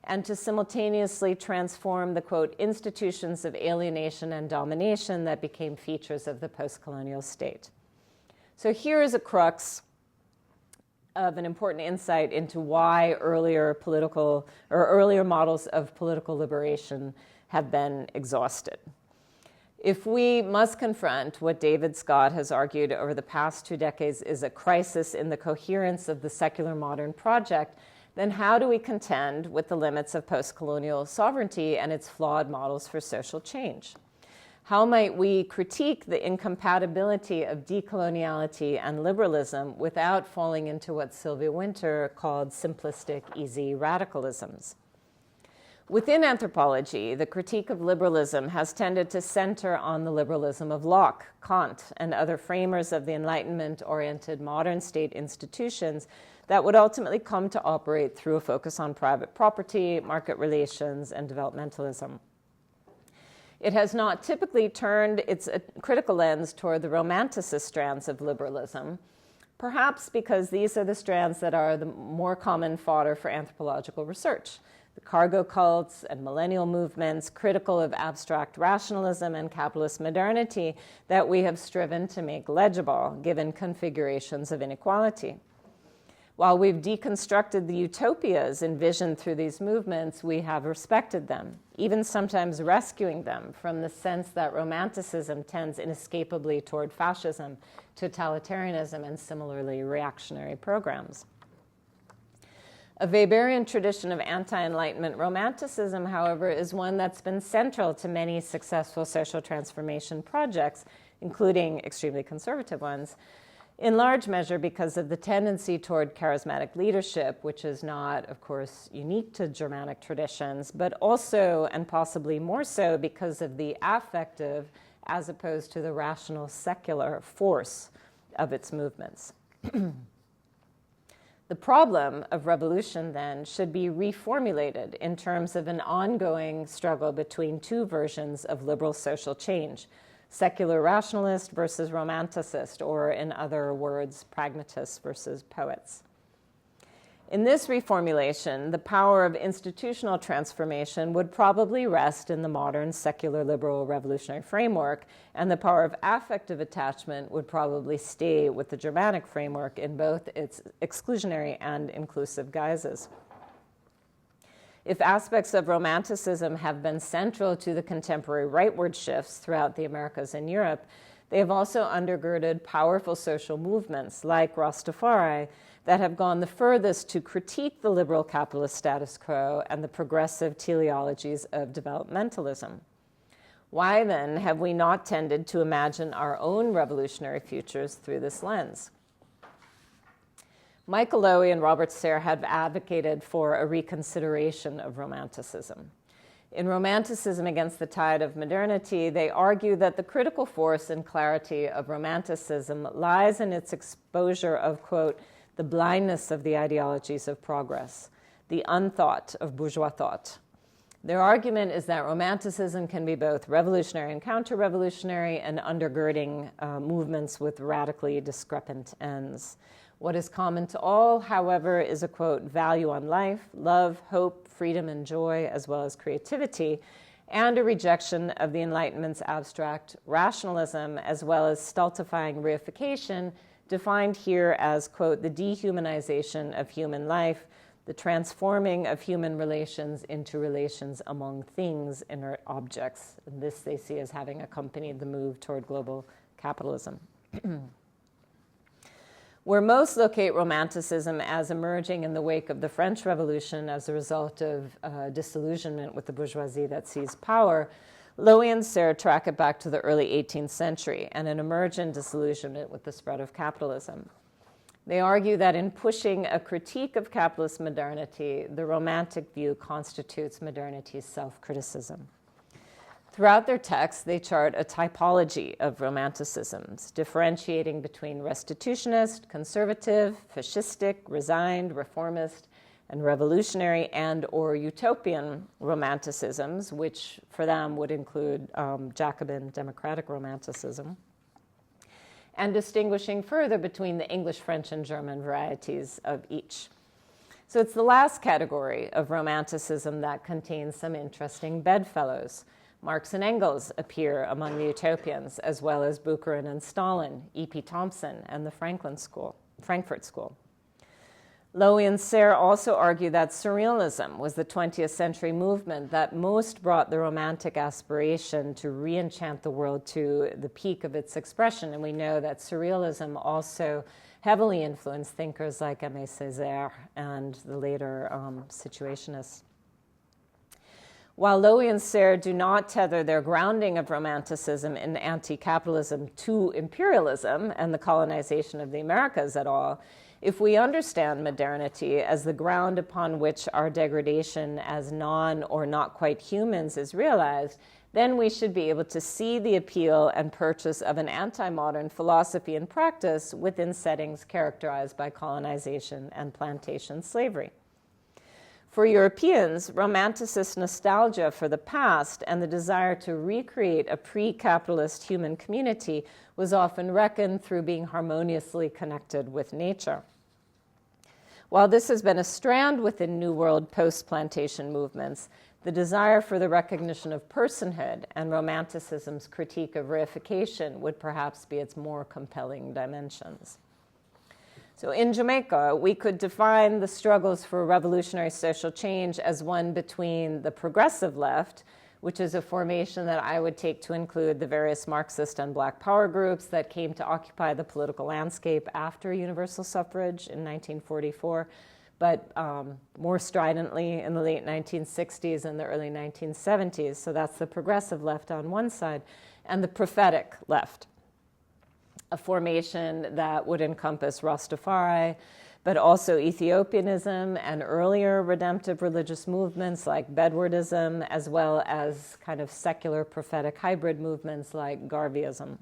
and to simultaneously transform the, quote, institutions of alienation and domination that became features of the post-colonial state. So here is a crux of an important insight into why earlier models of political liberation have been exhausted. If we must confront what David Scott has argued over the past 2 decades is a crisis in the coherence of the secular modern project, then how do we contend with the limits of post-colonial sovereignty and its flawed models for social change? How might we critique the incompatibility of decoloniality and liberalism without falling into what Sylvia Wynter called simplistic, easy radicalisms? Within anthropology, the critique of liberalism has tended to center on the liberalism of Locke, Kant, and other framers of the Enlightenment-oriented modern state institutions that would ultimately come to operate through a focus on private property, market relations, and developmentalism. It has not typically turned its critical lens toward the romanticist strands of liberalism, perhaps because these are the strands that are the more common fodder for anthropological research. The cargo cults and millennial movements critical of abstract rationalism and capitalist modernity that we have striven to make legible given configurations of inequality. While we've deconstructed the utopias envisioned through these movements, we have respected them, even sometimes rescuing them from the sense that romanticism tends inescapably toward fascism, totalitarianism, and similarly reactionary programs. A Weberian tradition of anti-Enlightenment romanticism, however, is one that's been central to many successful social transformation projects, including extremely conservative ones, in large measure because of the tendency toward charismatic leadership, which is not, of course, unique to Germanic traditions, but also, and possibly more so, because of the affective as opposed to the rational secular force of its movements. The problem of revolution, then, should be reformulated in terms of an ongoing struggle between two versions of liberal social change, secular rationalist versus romanticist, or in other words, pragmatists versus poets. In this reformulation, the power of institutional transformation would probably rest in the modern secular liberal revolutionary framework, and the power of affective attachment would probably stay with the Germanic framework in both its exclusionary and inclusive guises. If aspects of romanticism have been central to the contemporary rightward shifts throughout the Americas and Europe, they have also undergirded powerful social movements like Rastafari that have gone the furthest to critique the liberal capitalist status quo and the progressive teleologies of developmentalism. Why then have we not tended to imagine our own revolutionary futures through this lens? Michael Lowy and Robert Serre have advocated for a reconsideration of Romanticism. In Romanticism Against the Tide of Modernity, they argue that the critical force and clarity of Romanticism lies in its exposure of, quote, the blindness of the ideologies of progress, the unthought of bourgeois thought. Their argument is that Romanticism can be both revolutionary and counter-revolutionary and undergirding movements with radically discrepant ends. What is common to all, however, is a, quote, value on life, love, hope, freedom, and joy, as well as creativity, and a rejection of the Enlightenment's abstract rationalism, as well as stultifying reification, defined here as, quote, the dehumanization of human life, the transforming of human relations into relations among things, inert objects. And this they see as having accompanied the move toward global capitalism. Where most locate Romanticism as emerging in the wake of the French Revolution as a result of disillusionment with the bourgeoisie that seized power, Lowy and Serre track it back to the early 18th century and an emergent disillusionment with the spread of capitalism. They argue that in pushing a critique of capitalist modernity, the Romantic view constitutes modernity's self-criticism. Throughout their texts, they chart a typology of Romanticisms, differentiating between restitutionist, conservative, fascistic, resigned, reformist, and revolutionary and or utopian Romanticisms, which for them would include Jacobin democratic Romanticism, and distinguishing further between the English, French, and German varieties of each. So it's the last category of Romanticism that contains some interesting bedfellows. Marx and Engels appear among the utopians, as well as Bukharin and Stalin, E.P. Thompson, and the Frankfurt School. Lowy and Serre also argue that Surrealism was the 20th century movement that most brought the romantic aspiration to re-enchant the world to the peak of its expression. And we know that Surrealism also heavily influenced thinkers like Aimé Césaire and the later Situationists. While Lowy and Serre do not tether their grounding of Romanticism in anti-capitalism to imperialism and the colonization of the Americas at all, if we understand modernity as the ground upon which our degradation as non or not quite humans is realized, then we should be able to see the appeal and purchase of an anti-modern philosophy and practice within settings characterized by colonization and plantation slavery. For Europeans, Romanticist nostalgia for the past and the desire to recreate a pre-capitalist human community was often reckoned through being harmoniously connected with nature. While this has been a strand within New World post-plantation movements, the desire for the recognition of personhood and Romanticism's critique of reification would perhaps be its more compelling dimensions. So in Jamaica, we could define the struggles for revolutionary social change as one between the progressive left, which is a formation that I would take to include the various Marxist and Black power groups that came to occupy the political landscape after universal suffrage in 1944, but more stridently in the late 1960s and the early 1970s. So that's the progressive left on one side, and the prophetic left, a formation that would encompass Rastafari, but also Ethiopianism and earlier redemptive religious movements like Bedwardism, as well as kind of secular prophetic hybrid movements like Garveyism.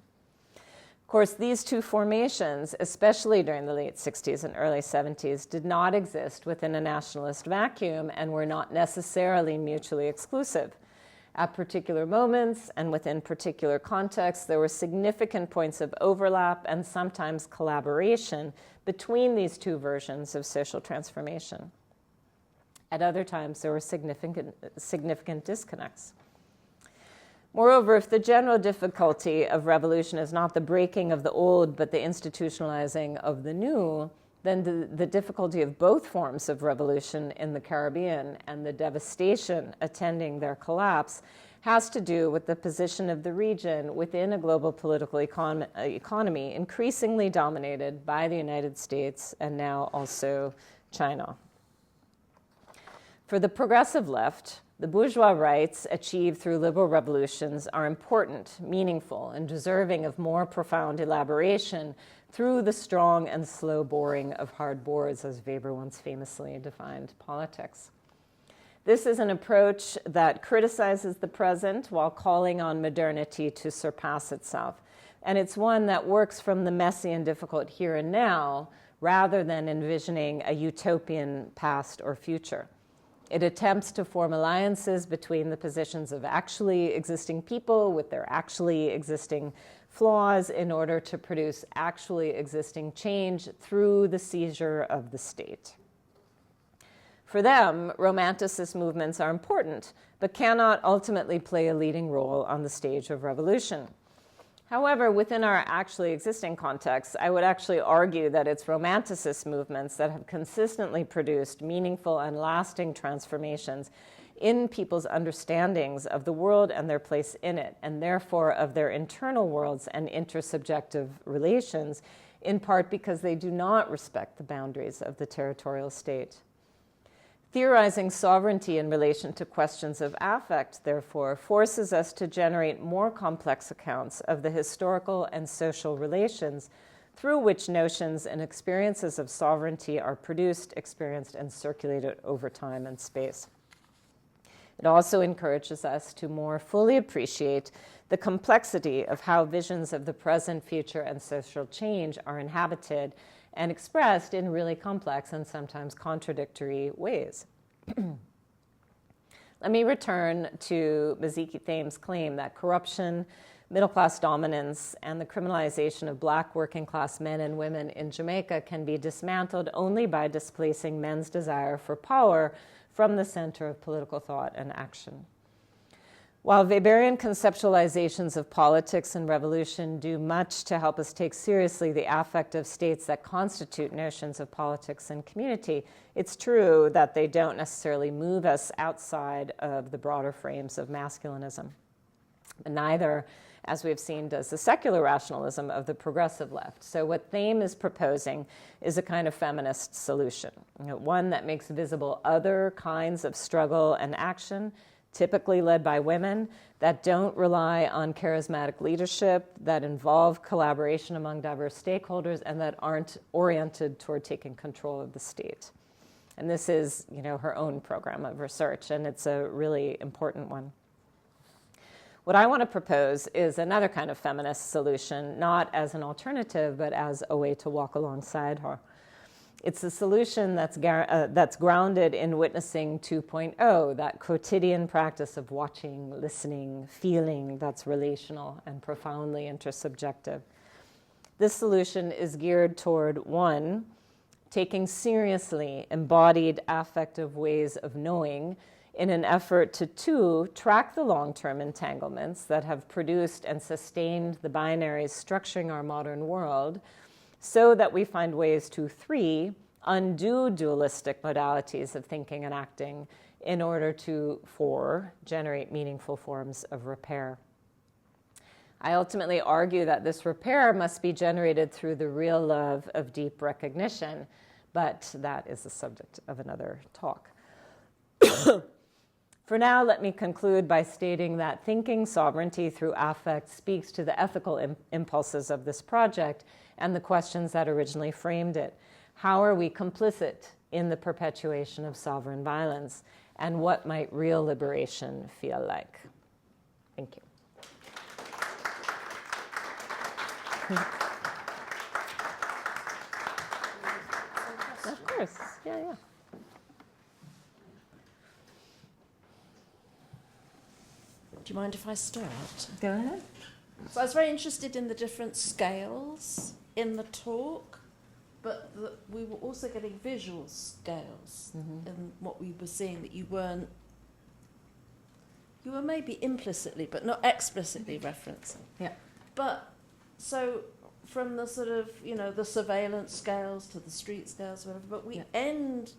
Of course, these two formations, especially during the late 60s and early 70s, did not exist within a nationalist vacuum and were not necessarily mutually exclusive. At particular moments and within particular contexts, there were significant points of overlap and sometimes collaboration between these two versions of social transformation. At other times, there were significant disconnects. Moreover, if the general difficulty of revolution is not the breaking of the old, but the institutionalizing of the new, then the difficulty of both forms of revolution in the Caribbean and the devastation attending their collapse has to do with the position of the region within a global political economy increasingly dominated by the United States and now also China. For the progressive left, the bourgeois rights achieved through liberal revolutions are important, meaningful, and deserving of more profound elaboration through the strong and slow boring of hard boards, as Weber once famously defined politics. This is an approach that criticizes the present while calling on modernity to surpass itself. And it's one that works from the messy and difficult here and now, rather than envisioning a utopian past or future. It attempts to form alliances between the positions of actually existing people with their actually existing flaws in order to produce actually existing change through the seizure of the state. For them, Romanticist movements are important, but cannot ultimately play a leading role on the stage of revolution. However, within our actually existing context, I would actually argue that it's Romanticist movements that have consistently produced meaningful and lasting transformations in people's understandings of the world and their place in it, and therefore of their internal worlds and intersubjective relations, in part because they do not respect the boundaries of the territorial state. Theorizing sovereignty in relation to questions of affect, therefore, forces us to generate more complex accounts of the historical and social relations through which notions and experiences of sovereignty are produced, experienced, and circulated over time and space. It also encourages us to more fully appreciate the complexity of how visions of the present, future, and social change are inhabited and expressed in really complex and sometimes contradictory ways. Let me return to Maziki Thame's claim that corruption, middle-class dominance, and the criminalization of Black working-class men and women in Jamaica can be dismantled only by displacing men's desire for power from the center of political thought and action. While Weberian conceptualizations of politics and revolution do much to help us take seriously the affective states that constitute notions of politics and community, it's true that they don't necessarily move us outside of the broader frames of masculinism. But neither, as we've seen, does the secular rationalism of the progressive left. So what Thame is proposing is a kind of feminist solution, one that makes visible other kinds of struggle and action, typically led by women, that don't rely on charismatic leadership, that involve collaboration among diverse stakeholders, and that aren't oriented toward taking control of the state. And this is, her own program of research, and it's a really important one. What I want to propose is another kind of feminist solution, not as an alternative, but as a way to walk alongside her. It's a solution that's grounded in witnessing 2.0, that quotidian practice of watching, listening, feeling that's relational and profoundly intersubjective. This solution is geared toward, 1, taking seriously embodied affective ways of knowing in an effort to, 2, track the long-term entanglements that have produced and sustained the binaries structuring our modern world, so that we find ways to, 3, undo dualistic modalities of thinking and acting in order to, 4, generate meaningful forms of repair. I ultimately argue that this repair must be generated through the real love of deep recognition, but that is the subject of another talk. For now, let me conclude by stating that thinking sovereignty through affect speaks to the ethical impulses of this project and the questions that originally framed it. How are we complicit in the perpetuation of sovereign violence? And what might real liberation feel like? Thank you. Of course, yeah. Do you mind if I start? Go ahead. So I was very interested in the different scales in the talk, but we were also getting visual scales in what we were seeing, that you were maybe implicitly, but not explicitly referencing. Yeah. But, so from the sort of, the surveillance scales to the street scales, whatever, but we end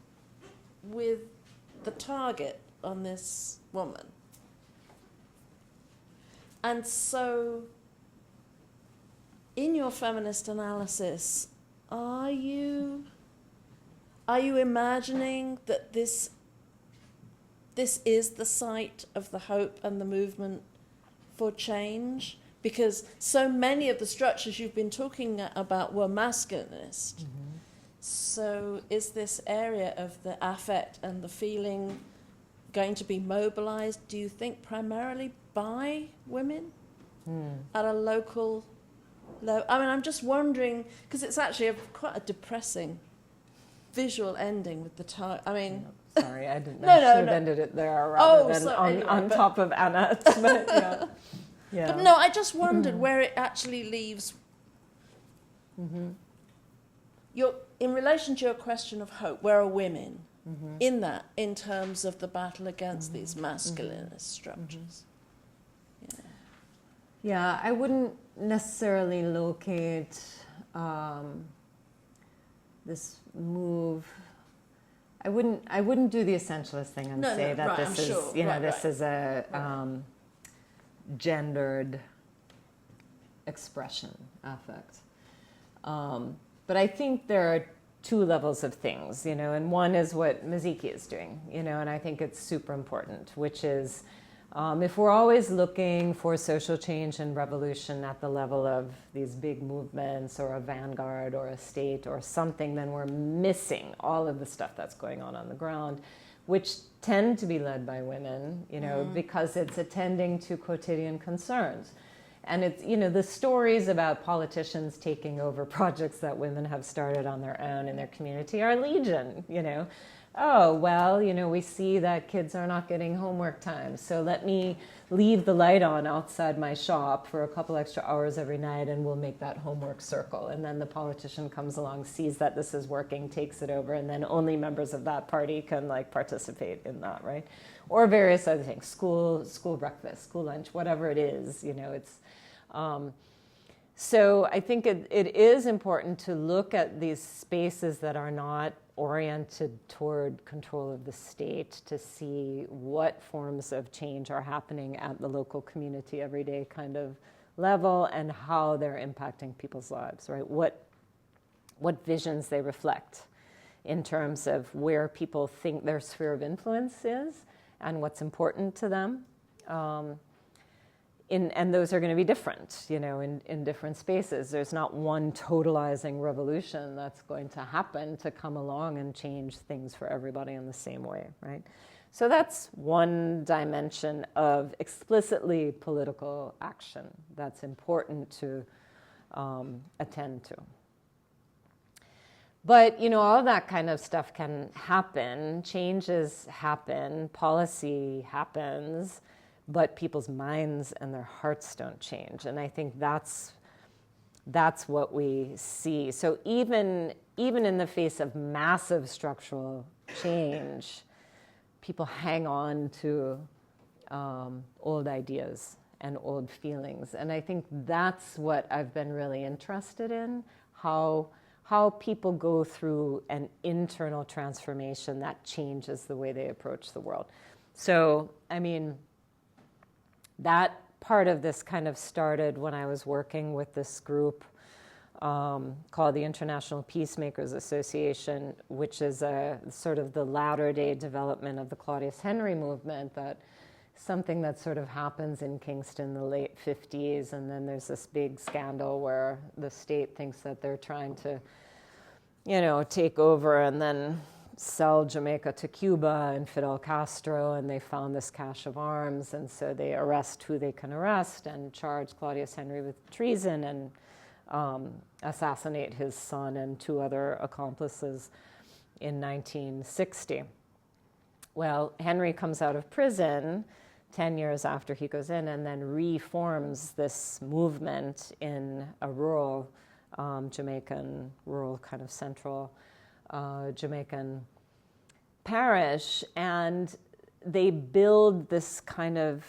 with the target on this woman. And so, in your feminist analysis, are you imagining that this is the site of the hope and the movement for change? Because so many of the structures you've been talking about were masculinist. Mm-hmm. So is this area of the affect and the feeling going to be mobilized, do you think, primarily by women at a local level? I mean, I'm just wondering, because it's actually quite a depressing visual ending with the time. I mean... Sorry, I didn't. I should have ended it there rather than on top of Annette. But yeah. Yeah. But no, I just wondered where it actually leaves. Mm-hmm. In relation to your question of hope, where are women in that, in terms of the battle against these masculinist structures? Yeah, I wouldn't necessarily locate this move. I wouldn't do the essentialist thing and say that this is, this is a gendered expression, affect. But I think there are two levels of things, and one is what Maziki is doing, and I think it's super important, which is if we're always looking for social change and revolution at the level of these big movements or a vanguard or a state or something, then we're missing all of the stuff that's going on the ground, which tend to be led by women, because it's attending to quotidian concerns. And it's, the stories about politicians taking over projects that women have started on their own in their community are legion, Oh, well, we see that kids are not getting homework time, so let me leave the light on outside my shop for a couple extra hours every night and we'll make that homework circle. And then the politician comes along, sees that this is working, takes it over, and then only members of that party can participate in that, right? Or various other things, school breakfast, school lunch, whatever it is, it's... So I think it is important to look at these spaces that are not oriented toward control of the state to see what forms of change are happening at the local community everyday kind of level and how they're impacting people's lives, right? What visions they reflect in terms of where people think their sphere of influence is and what's important to them. And those are going to be different, in different spaces. There's not one totalizing revolution that's going to happen to come along and change things for everybody in the same way, right? So that's one dimension of explicitly political action that's important to attend to. But, all of that kind of stuff can happen. Changes happen. Policy happens. But people's minds and their hearts don't change. And I think that's what we see. So even in the face of massive structural change, people hang on to old ideas and old feelings. And I think that's what I've been really interested in, how people go through an internal transformation that changes the way they approach the world. So, that part of this kind of started when I was working with this group called the International Peacemakers Association, which is a sort of the latter-day development of the Claudius Henry movement, that something that sort of happens in Kingston in the late 50s, and then there's this big scandal where the state thinks that they're trying to, take over and then sell Jamaica to Cuba and Fidel Castro, and they found this cache of arms, and so they arrest who they can arrest and charge Claudius Henry with treason and assassinate his son and two other accomplices in 1960. Well, Henry comes out of prison 10 years after he goes in and then reforms this movement in a rural Jamaican, rural kind of central Jamaican parish, and they build this kind of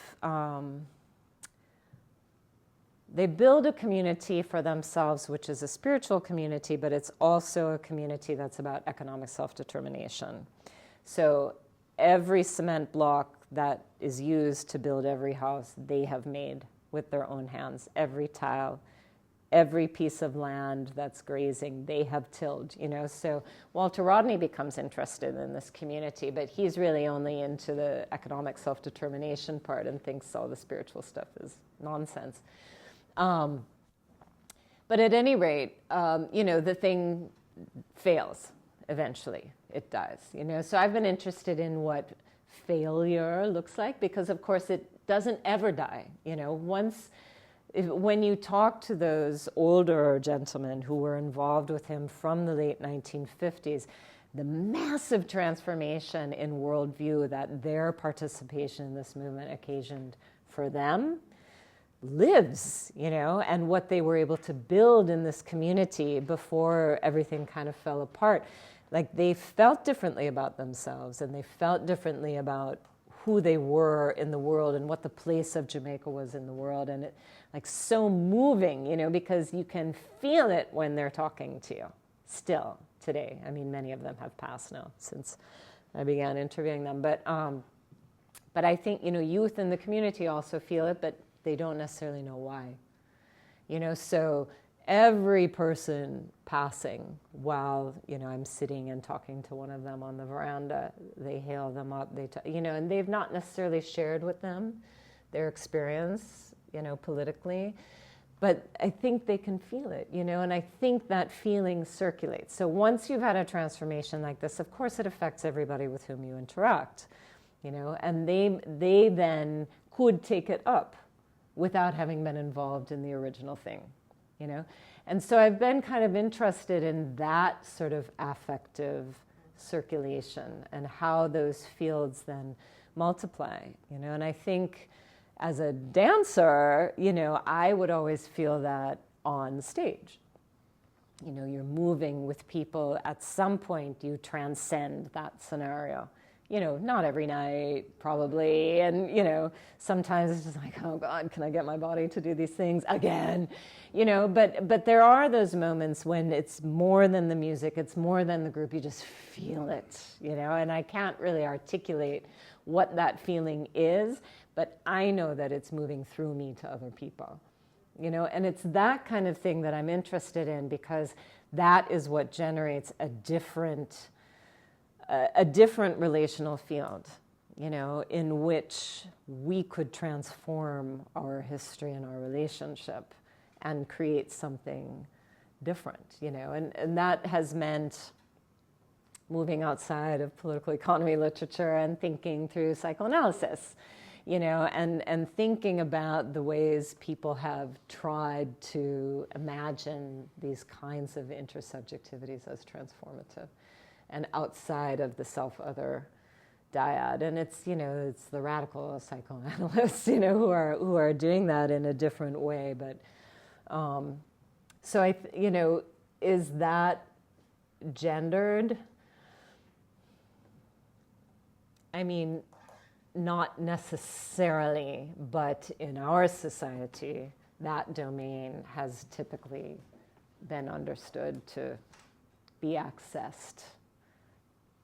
they build a community for themselves, which is a spiritual community, but it's also a community that's about economic self-determination. So every cement block that is used to build every house, they have made with their own hands. Every tile, every piece of land that's grazing, they have tilled, you know. So Walter Rodney becomes interested in this community, but he's really only into the economic self-determination part and thinks all the spiritual stuff is nonsense. But at any rate, you know, the thing fails eventually. It does, you know. So I've been interested in what failure looks like, because of course it doesn't ever die, you know. When you talk to those older gentlemen who were involved with him from the late 1950s, the massive transformation in worldview that their participation in this movement occasioned for them lives, you know, and what they were able to build in this community before everything kind of fell apart. Like, they felt differently about themselves, and they felt differently about who they were in the world and what the place of Jamaica was in the world. And it, like, so moving, you know, because you can feel it when they're talking to you still today. I mean, many of them have passed now since I began interviewing them. But I think, you know, youth in the community also feel it, but they don't necessarily know why. You know, so every person passing while, you know, I'm sitting and talking to one of them on the veranda, they hail them up, you know, and they've not necessarily shared with them their experience, you know, politically, but I think they can feel it, you know, and I think that feeling circulates. So once you've had a transformation like this, of course it affects everybody with whom you interact, you know, and they then could take it up without having been involved in the original thing. You know, and so I've been kind of interested in that sort of affective circulation and how those fields then multiply, you know. And I think as a dancer, you know, I would always feel that on stage. You know, you're moving with people. At some point, you transcend that scenario. You know, not every night, probably. And, you know, sometimes it's just like, oh, God, can I get my body to do these things again? You know, but there are those moments when it's more than the music, it's more than the group. You just feel it, you know, and I can't really articulate what that feeling is, but I know that it's moving through me to other people, you know, and it's that kind of thing that I'm interested in, because that is what generates a different relational field, you know, in which we could transform our history and our relationship and create something different, you know. And that has meant moving outside of political economy literature and thinking through psychoanalysis, you know, and thinking about the ways people have tried to imagine these kinds of intersubjectivities as transformative and outside of the self-other dyad. And it's, you know, it's the radical psychoanalysts, you know, who are doing that in a different way. But so you know, is that gendered? I mean, not necessarily, but in our society, that domain has typically been understood to be accessed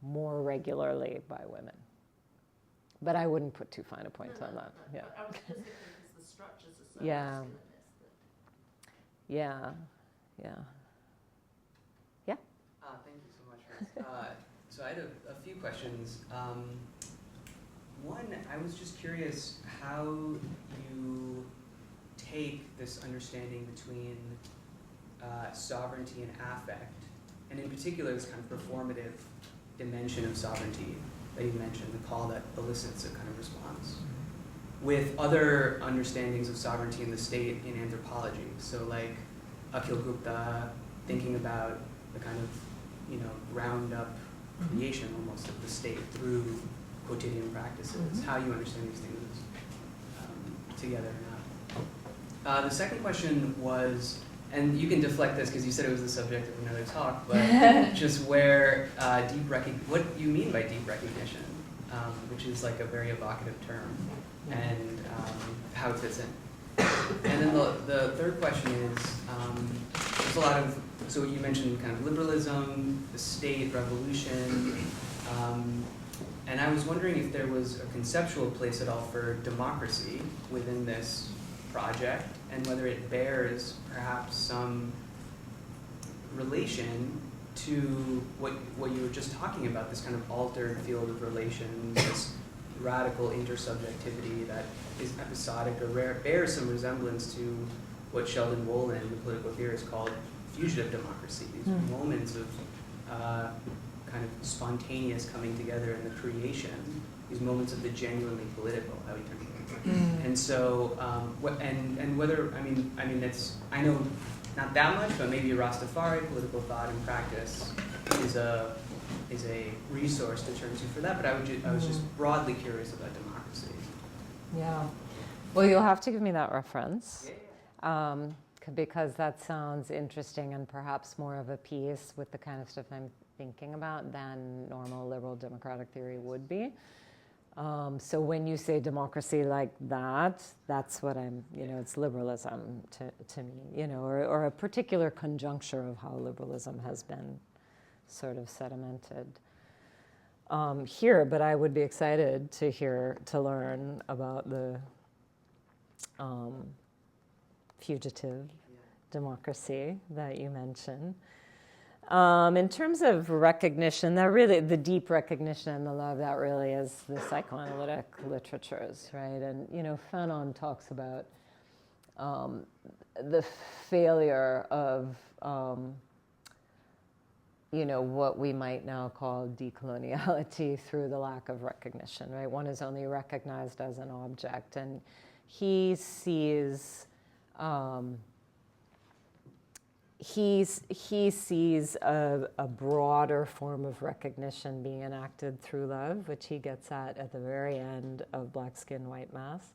more regularly by women. But I wouldn't put too fine a point on that. Yeah. I was just thinking because the structures are so Yeah. masculinist that- Yeah. Yeah. Yeah. Thank you so much for this. So I had a few questions. One, I was just curious how you take this understanding between sovereignty and affect, and in particular this kind of performative dimension of sovereignty that you mentioned, the call that elicits a kind of response, with other understandings of sovereignty in the state in anthropology. So like Akhil Gupta thinking about the kind of, you know, ground up creation almost of the state through quotidian practices, how you understand these things together or not. The second question was, and you can deflect this because you said it was the subject of another talk, but just where what you mean by deep recognition, which is like a very evocative term, and how it fits in. And then the third question is, there's a lot of, so you mentioned kind of liberalism, the state, revolution, and I was wondering if there was a conceptual place at all for democracy within this project and whether it bears perhaps some relation to what you were just talking about, this kind of altered field of relations, this radical intersubjectivity that is episodic or rare, bears some resemblance to what Sheldon Wolin, the political theorist, called fugitive democracy, these moments of kind of spontaneous coming together in the creation, these moments of the genuinely political, how he termed it. And so, and whether, I mean, that's, I know not that much, but maybe Rastafari, political thought and practice, is a resource to turn to for that. But I was just broadly curious about democracy. Yeah. Well, you'll have to give me that reference. Because that sounds interesting and perhaps more of a piece with the kind of stuff I'm thinking about than normal liberal democratic theory would be. So when you say democracy like that, that's what I'm, it's liberalism to me, or a particular conjuncture of how liberalism has been sort of sedimented here. But I would be excited to learn about the fugitive democracy that you mentioned. In terms of recognition, that really, the deep recognition and the love, that really is the psychoanalytic literatures, right? And, Fanon talks about the failure of, what we might now call decoloniality through the lack of recognition, right? One is only recognized as an object, and he sees he sees a broader form of recognition being enacted through love, which he gets at the very end of Black Skin, White Mass.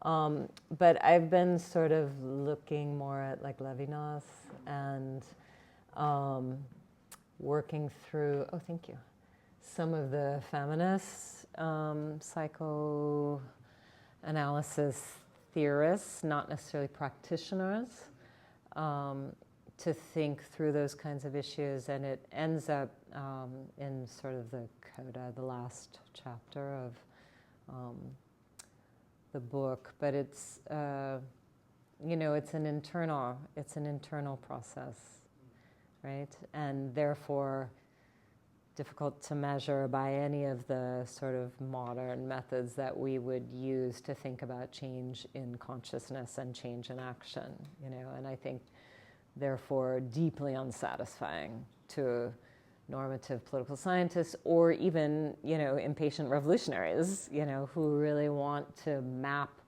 But I've been sort of looking more at like Levinas and working through, thank you, some of the feminist psychoanalysis theorists, not necessarily practitioners, to think through those kinds of issues, and it ends up in sort of the coda, the last chapter of the book. But it's it's an internal process, right? And therefore difficult to measure by any of the sort of modern methods that we would use to think about change in consciousness and change in action, and I think therefore deeply unsatisfying to normative political scientists or even, impatient revolutionaries, who really want to map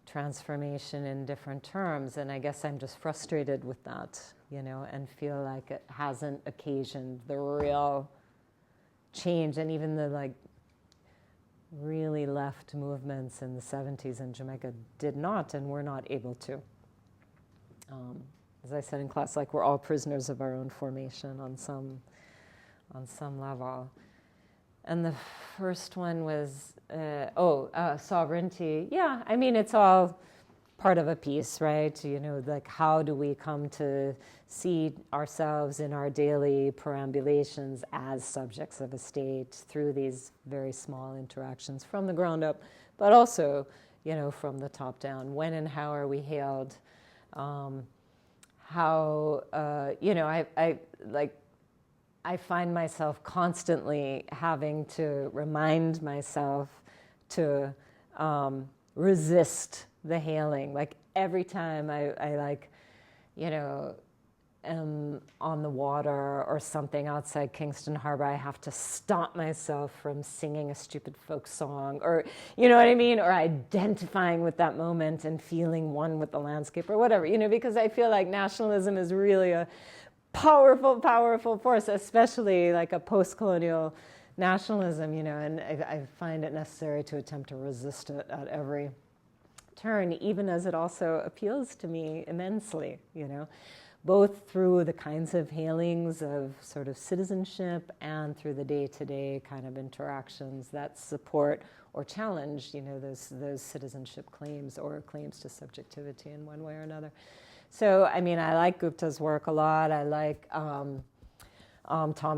transformation in different terms. And I guess I'm just frustrated with that, and feel like it hasn't occasioned the real change. And even the really left movements in the 70s in Jamaica did not and were not able to. As I said in class, we're all prisoners of our own formation on some level. And the first one was, sovereignty. Yeah, I mean, it's all part of a piece, right? How do we come to see ourselves in our daily perambulations as subjects of a state through these very small interactions from the ground up, but also, from the top down. When and how are we hailed? I find myself constantly having to remind myself to resist the hailing. Every time I am on the water or something outside Kingston Harbor, I have to stop myself from singing a stupid folk song, or you know what I mean, or identifying with that moment and feeling one with the landscape or whatever, because I feel like nationalism is really a powerful, powerful force, especially a post-colonial nationalism, and I find it necessary to attempt to resist it at every turn, even as it also appeals to me immensely, both through the kinds of hailings of sort of citizenship and through the day-to-day kind of interactions that support or challenge, those citizenship claims or claims to subjectivity in one way or another. So, I mean, I like Gupta's work a lot. I like Tom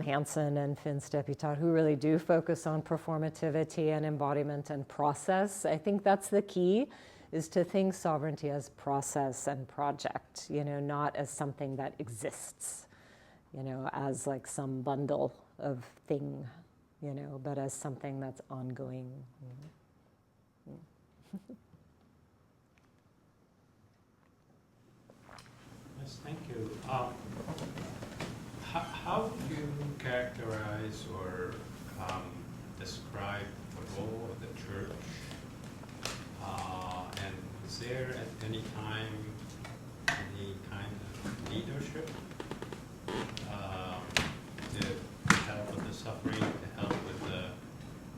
Hansen and Finn Stepitat, who really do focus on performativity and embodiment and process. I think that's the key is to think sovereignty as process and project, not as something that exists, as like some bundle of thing, but as something that's ongoing. Yes, thank you. How would you characterize or describe the role of the church? And is there at any time any kind of leadership to help with the suffering, to help with the,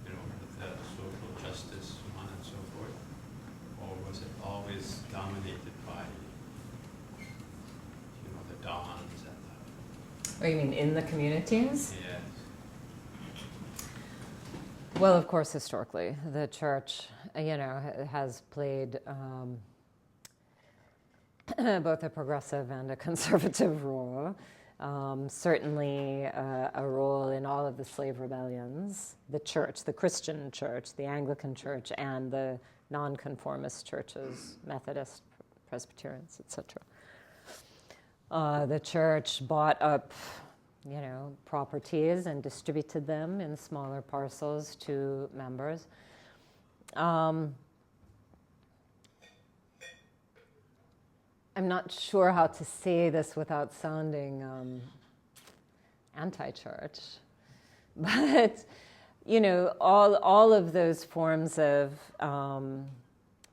with the social justice, so on and so forth? Or was it always dominated by, the dons and the... Oh, you mean in the communities? Yes. Well, of course, historically, the church, has played both a progressive and a conservative role. Certainly a role in all of the slave rebellions, the church, the Christian church, the Anglican church, and the nonconformist churches, Methodist, Presbyterians, etc. The church bought up, properties and distributed them in smaller parcels to members. I'm not sure how to say this without sounding anti-church, but all of those forms of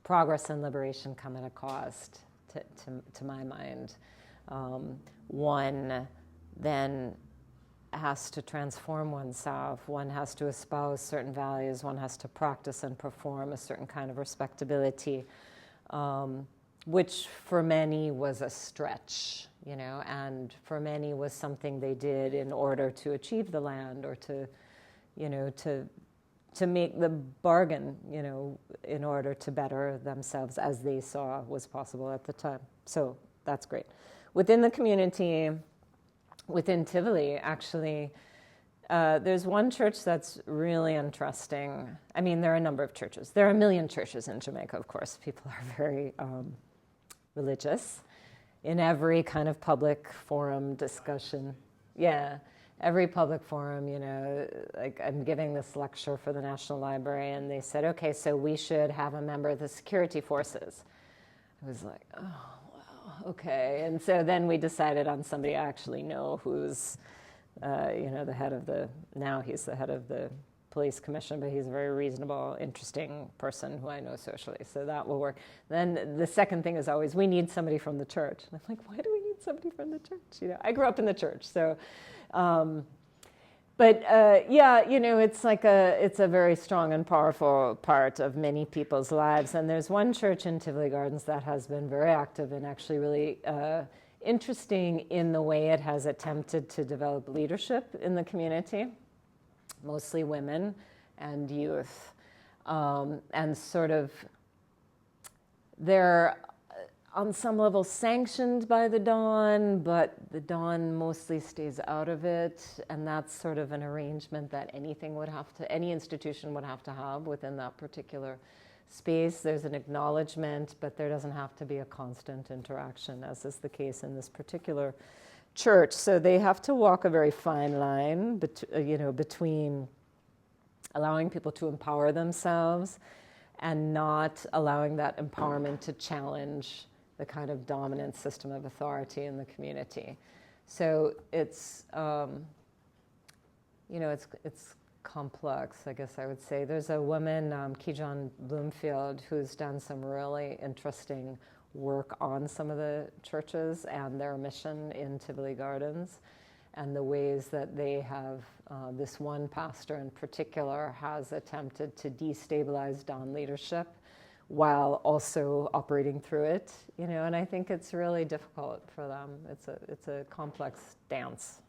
progress and liberation come at a cost, to my mind. One then has to transform oneself. One has to espouse certain values. One has to practice and perform a certain kind of respectability, which for many was a stretch, and for many was something they did in order to achieve the land or to make the bargain, in order to better themselves as they saw was possible at the time. So that's great. Within the community, within Tivoli, actually, there's one church that's really interesting. I mean, there are a number of churches. There are 1 million churches in Jamaica, of course. People are very religious in every kind of public forum discussion. Yeah, every public forum, like I'm giving this lecture for the National Library, and they said, okay, so we should have a member of the security forces. I was like, oh, wow, okay. And so then we decided on somebody I actually know who's, the head of now he's the head of the police commission, but he's a very reasonable, interesting person who I know socially, so that will work. Then the second thing is always, we need somebody from the church. And I'm like, why do we need somebody from the church? I grew up in the church, so... it's like it's a very strong and powerful part of many people's lives. And there's one church in Tivoli Gardens that has been very active and actually really interesting in the way it has attempted to develop leadership in the community, mostly women and youth. And sort of they're on some level sanctioned by the Don, but the Don mostly stays out of it, and that's sort of an arrangement that any institution would have to have within that particular space. There's an acknowledgement, but there doesn't have to be a constant interaction, as is the case in this particular church. So they have to walk a very fine line, between allowing people to empower themselves and not allowing that empowerment to challenge the kind of dominant system of authority in the community. So it's complex, I guess I would say. There's a woman, Kijan Bloomfield, who's done some really interesting work on some of the churches and their mission in Tivoli Gardens, and the ways that they have, this one pastor in particular has attempted to destabilize Don leadership while also operating through it, and I think it's really difficult for them. It's a complex dance,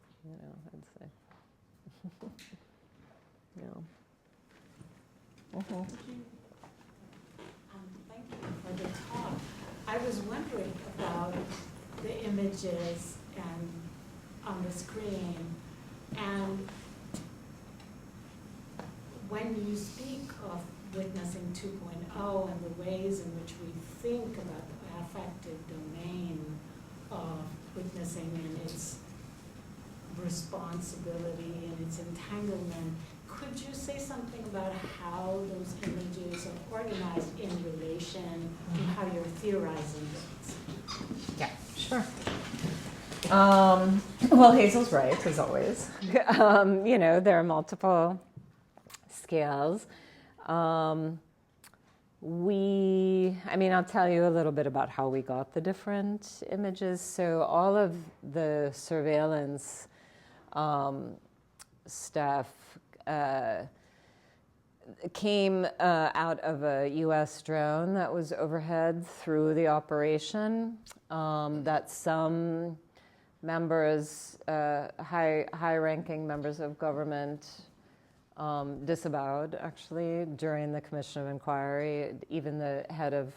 I'd say. Thank you for the talk. I was wondering about the images on the screen, and when you speak of Witnessing 2.0 and the ways in which we think about the affective domain of witnessing and its responsibility and its entanglement. Could you say something about how those images are organized in relation to how you're theorizing those? Yeah, sure. Well, Hazel's right, as always. There are multiple scales. I'll tell you a little bit about how we got the different images. So all of the surveillance stuff came out of a U.S. drone that was overhead through the operation that some members, high-ranking members of government disavowed, actually, during the Commission of Inquiry. Even the head of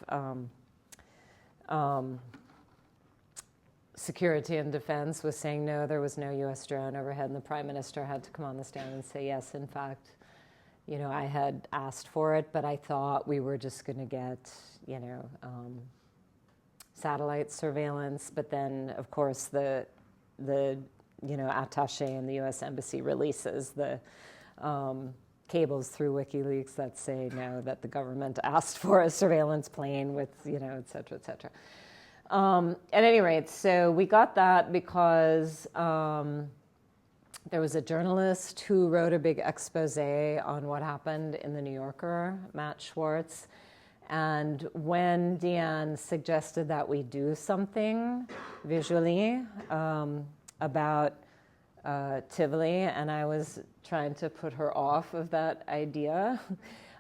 Security and Defense was saying, no, there was no U.S. drone overhead, and the Prime Minister had to come on the stand and say, yes, in fact, I had asked for it, but I thought we were just going to get, satellite surveillance. But then, of course, the attaché in the U.S. Embassy releases the cables through WikiLeaks that say, no, that the government asked for a surveillance plane with, et cetera, et cetera. At any rate, so we got that because there was a journalist who wrote a big expose on what happened in the New Yorker, Matt Schwartz. And when Deanne suggested that we do something visually about Tivoli, and I was trying to put her off of that idea,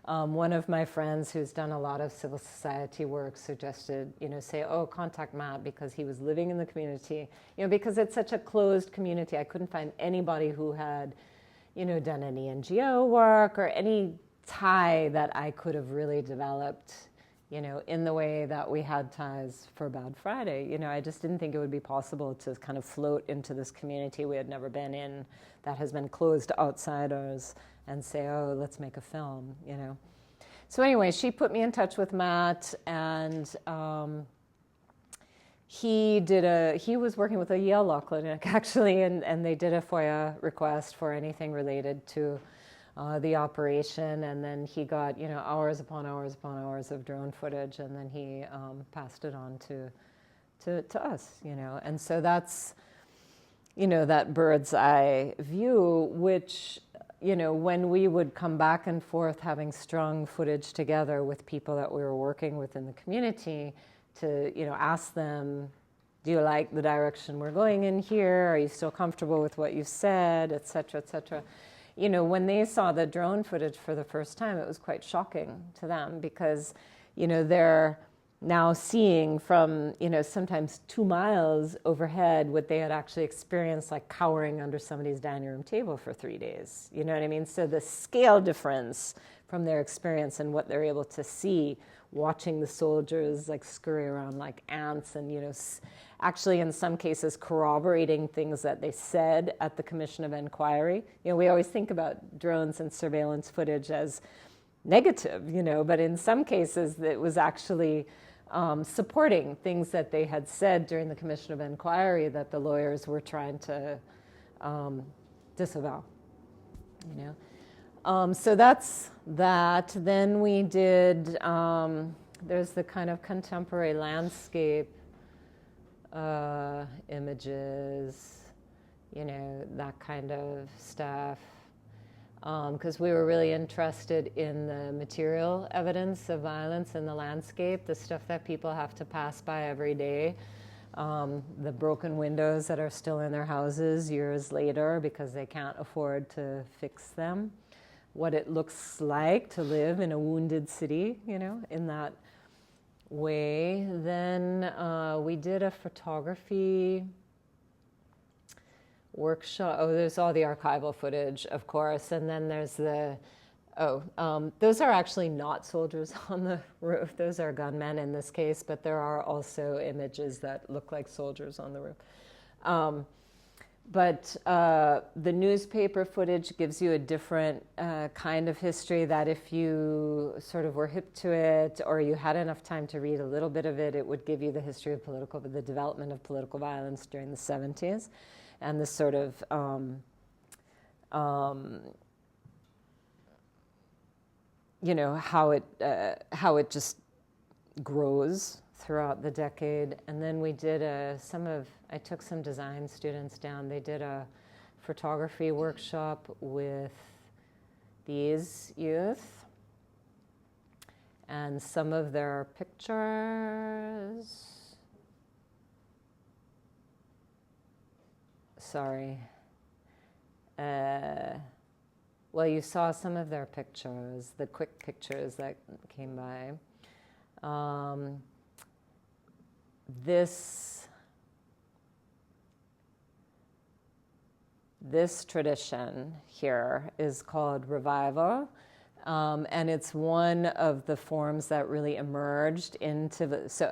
one of my friends who's done a lot of civil society work suggested, say, oh, contact Matt, because he was living in the community, because it's such a closed community. I couldn't find anybody who had, done any NGO work or any tie that I could have really developed, in the way that we had ties for Bad Friday. I just didn't think it would be possible to kind of float into this community we had never been in that has been closed to outsiders and say, oh, let's make a film, So anyway, she put me in touch with Matt, and he was working with a Yale law clinic, actually, and they did a FOIA request for anything related to the operation, and then he got, hours upon hours upon hours of drone footage, and then he passed it on to us, And so that's, that bird's eye view, which, when we would come back and forth having strung footage together with people that we were working with in the community to, ask them, do you like the direction we're going in here? Are you still comfortable with what you said, et cetera, et cetera? When they saw the drone footage for the first time, it was quite shocking to them because, they're now seeing from, sometimes 2 miles overhead what they had actually experienced, like cowering under somebody's dining room table for 3 days. You know what I mean? So the scale difference from their experience and what they're able to see watching the soldiers like scurry around like ants and, actually in some cases corroborating things that they said at the Commission of Inquiry. We always think about drones and surveillance footage as negative, but in some cases it was actually supporting things that they had said during the Commission of Inquiry that the lawyers were trying to disavow, So that's that. Then we did, there's the kind of contemporary landscape images, that kind of stuff. Because we were really interested in the material evidence of violence in the landscape, the stuff that people have to pass by every day, the broken windows that are still in their houses years later because they can't afford to fix them, what it looks like to live in a wounded city, in that way. Then we did a photography workshop. Oh, there's all the archival footage, of course, and then there's those are actually not soldiers on the roof. Those are gunmen in this case, but there are also images that look like soldiers on the roof. But the newspaper footage gives you a different kind of history that if you sort of were hip to it or you had enough time to read a little bit of it, it would give you the history of the development of political violence during the 70s and this sort of you know, how it just grows throughout the decade. And then we did I took some design students down. They did a photography workshop with these youth. And some of their pictures, sorry. Well, you saw some of their pictures, the quick pictures that came by. This tradition here is called revival, and it's one of the forms that really emerged into this.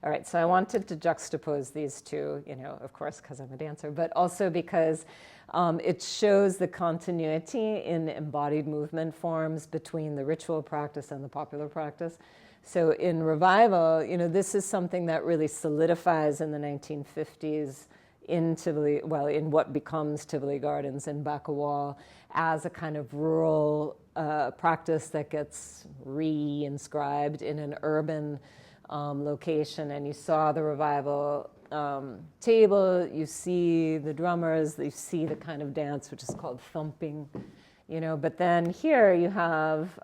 All right, so I wanted to juxtapose these two, you know, of course, because I'm a dancer, but also because it shows the continuity in embodied movement forms between the ritual practice and the popular practice. So in revival, you know, this is something that really solidifies in the 1950s in Tivoli, well, in what becomes Tivoli Gardens in Bacawal as a kind of rural practice that gets re-inscribed in an urban location. And you saw the revival table, you see the drummers, you see the kind of dance which is called thumping, you know. But then here you have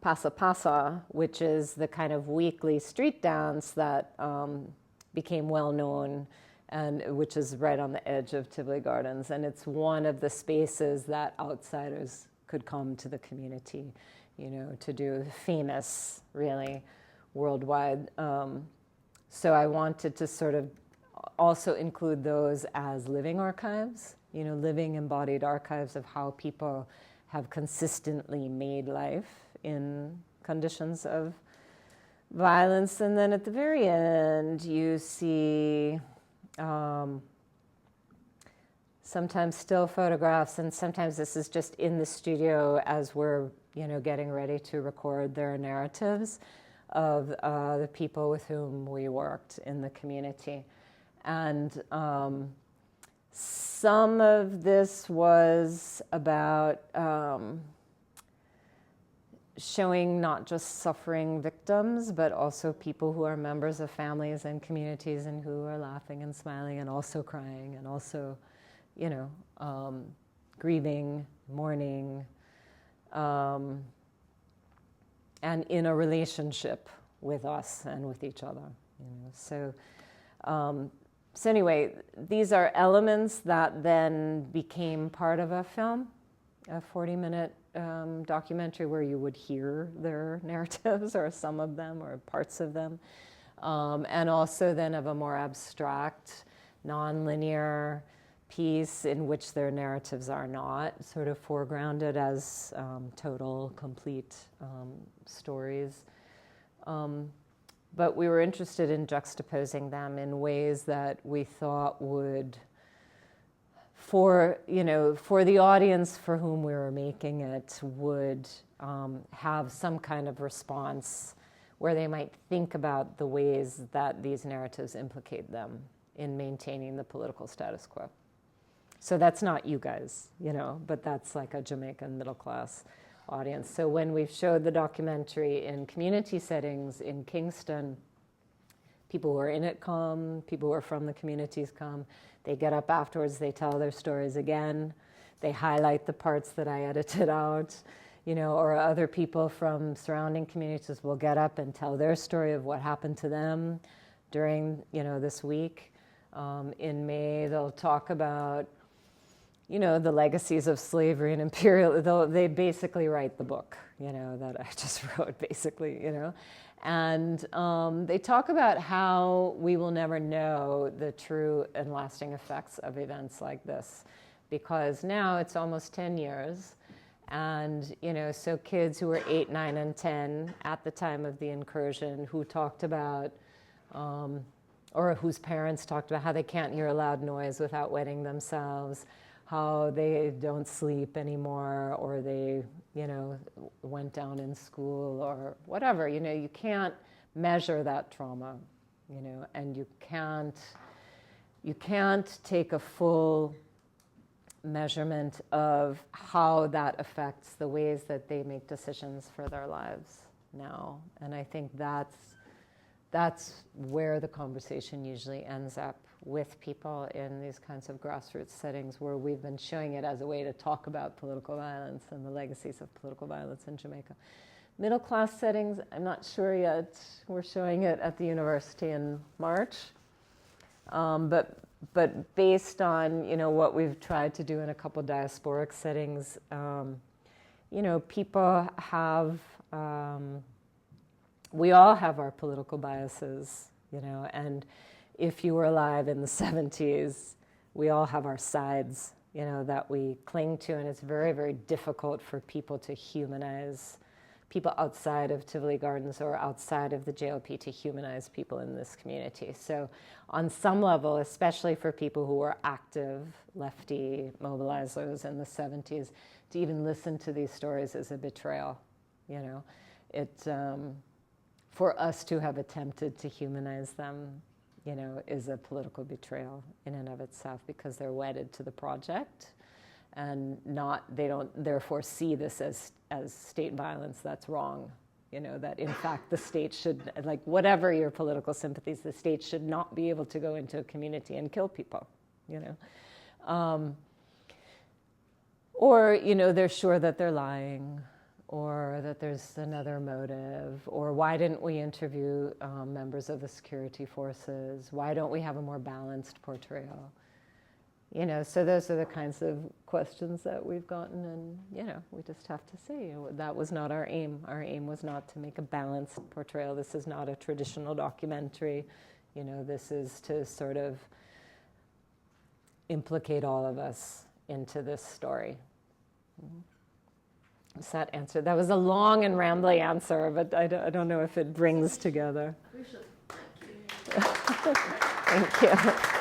Pasa Pasa, which is the kind of weekly street dance that became well known, and which is right on the edge of Tivoli Gardens. And it's one of the spaces that outsiders could come to the community, you know, to do famous, really, worldwide. So I wanted to sort of also include those as living archives, you know, living embodied archives of how people have consistently made life in conditions of violence. And then at the very end, you see sometimes still photographs, and sometimes this is just in the studio as we're, you know, getting ready to record their narratives of the people with whom we worked in the community. And some of this was about showing not just suffering victims, but also people who are members of families and communities and who are laughing and smiling and also crying and also, you know, grieving, mourning, and in a relationship with us and with each other, you know. So anyway, these are elements that then became part of a film, a 40-minute documentary where you would hear their narratives, or some of them, or parts of them, and also then of a more abstract, non-linear piece in which their narratives are not sort of foregrounded as total, complete stories. But we were interested in juxtaposing them in ways that we thought would, for the audience for whom we were making it, would have some kind of response where they might think about the ways that these narratives implicate them in maintaining the political status quo. So that's not you guys, you know, but that's like a Jamaican middle class audience. So when we showed the documentary in community settings in Kingston, people who are in it come, people who are from the communities come. They get up afterwards, they tell their stories again. They highlight the parts that I edited out, you know, or other people from surrounding communities will get up and tell their story of what happened to them during, you know, this week. In May, they'll talk about, you know, the legacies of slavery and imperial. They basically write the book, you know, that I just wrote, basically, you know. And they talk about how we will never know the true and lasting effects of events like this, because now it's almost 10 years. And, you know, so kids who were 8, 9, and 10 at the time of the incursion, who talked about or whose parents talked about how they can't hear a loud noise without wetting themselves, how they don't sleep anymore, or they, went down in school or whatever. You can't measure that trauma, and you can't take a full measurement of how that affects the ways that they make decisions for their lives now. And I think that's where the conversation usually ends up with people in these kinds of grassroots settings, where we've been showing it as a way to talk about political violence and the legacies of political violence in Jamaica. Middle class settings, I'm not sure yet. We're showing it at the university in March. But based on, what we've tried to do in a couple diasporic settings, people have, we all have our political biases, and if you were alive in the 70s, we all have our sides, that we cling to, and it's very, very difficult for people to humanize people outside of Tivoli Gardens or outside of the JLP to humanize people in this community. So on some level, especially for people who were active lefty mobilizers in the 70s, to even listen to these stories is a betrayal. For us to have attempted to humanize them, is a political betrayal in and of itself, because they're wedded to the project, and they don't therefore see this as state violence that's wrong. That in fact the state should, like, whatever your political sympathies, the state should not be able to go into a community and kill people, or, they're sure that they're lying, or that there's another motive, or why didn't we interview members of the security forces? Why don't we have a more balanced portrayal? So those are the kinds of questions that we've gotten, and, we just have to say, that was not our aim. Our aim was not to make a balanced portrayal. This is not a traditional documentary. This is to sort of implicate all of us into this story. Does that answer? That was a long and rambly answer, but I don't know if it brings together. We should. Thank you. Thank you.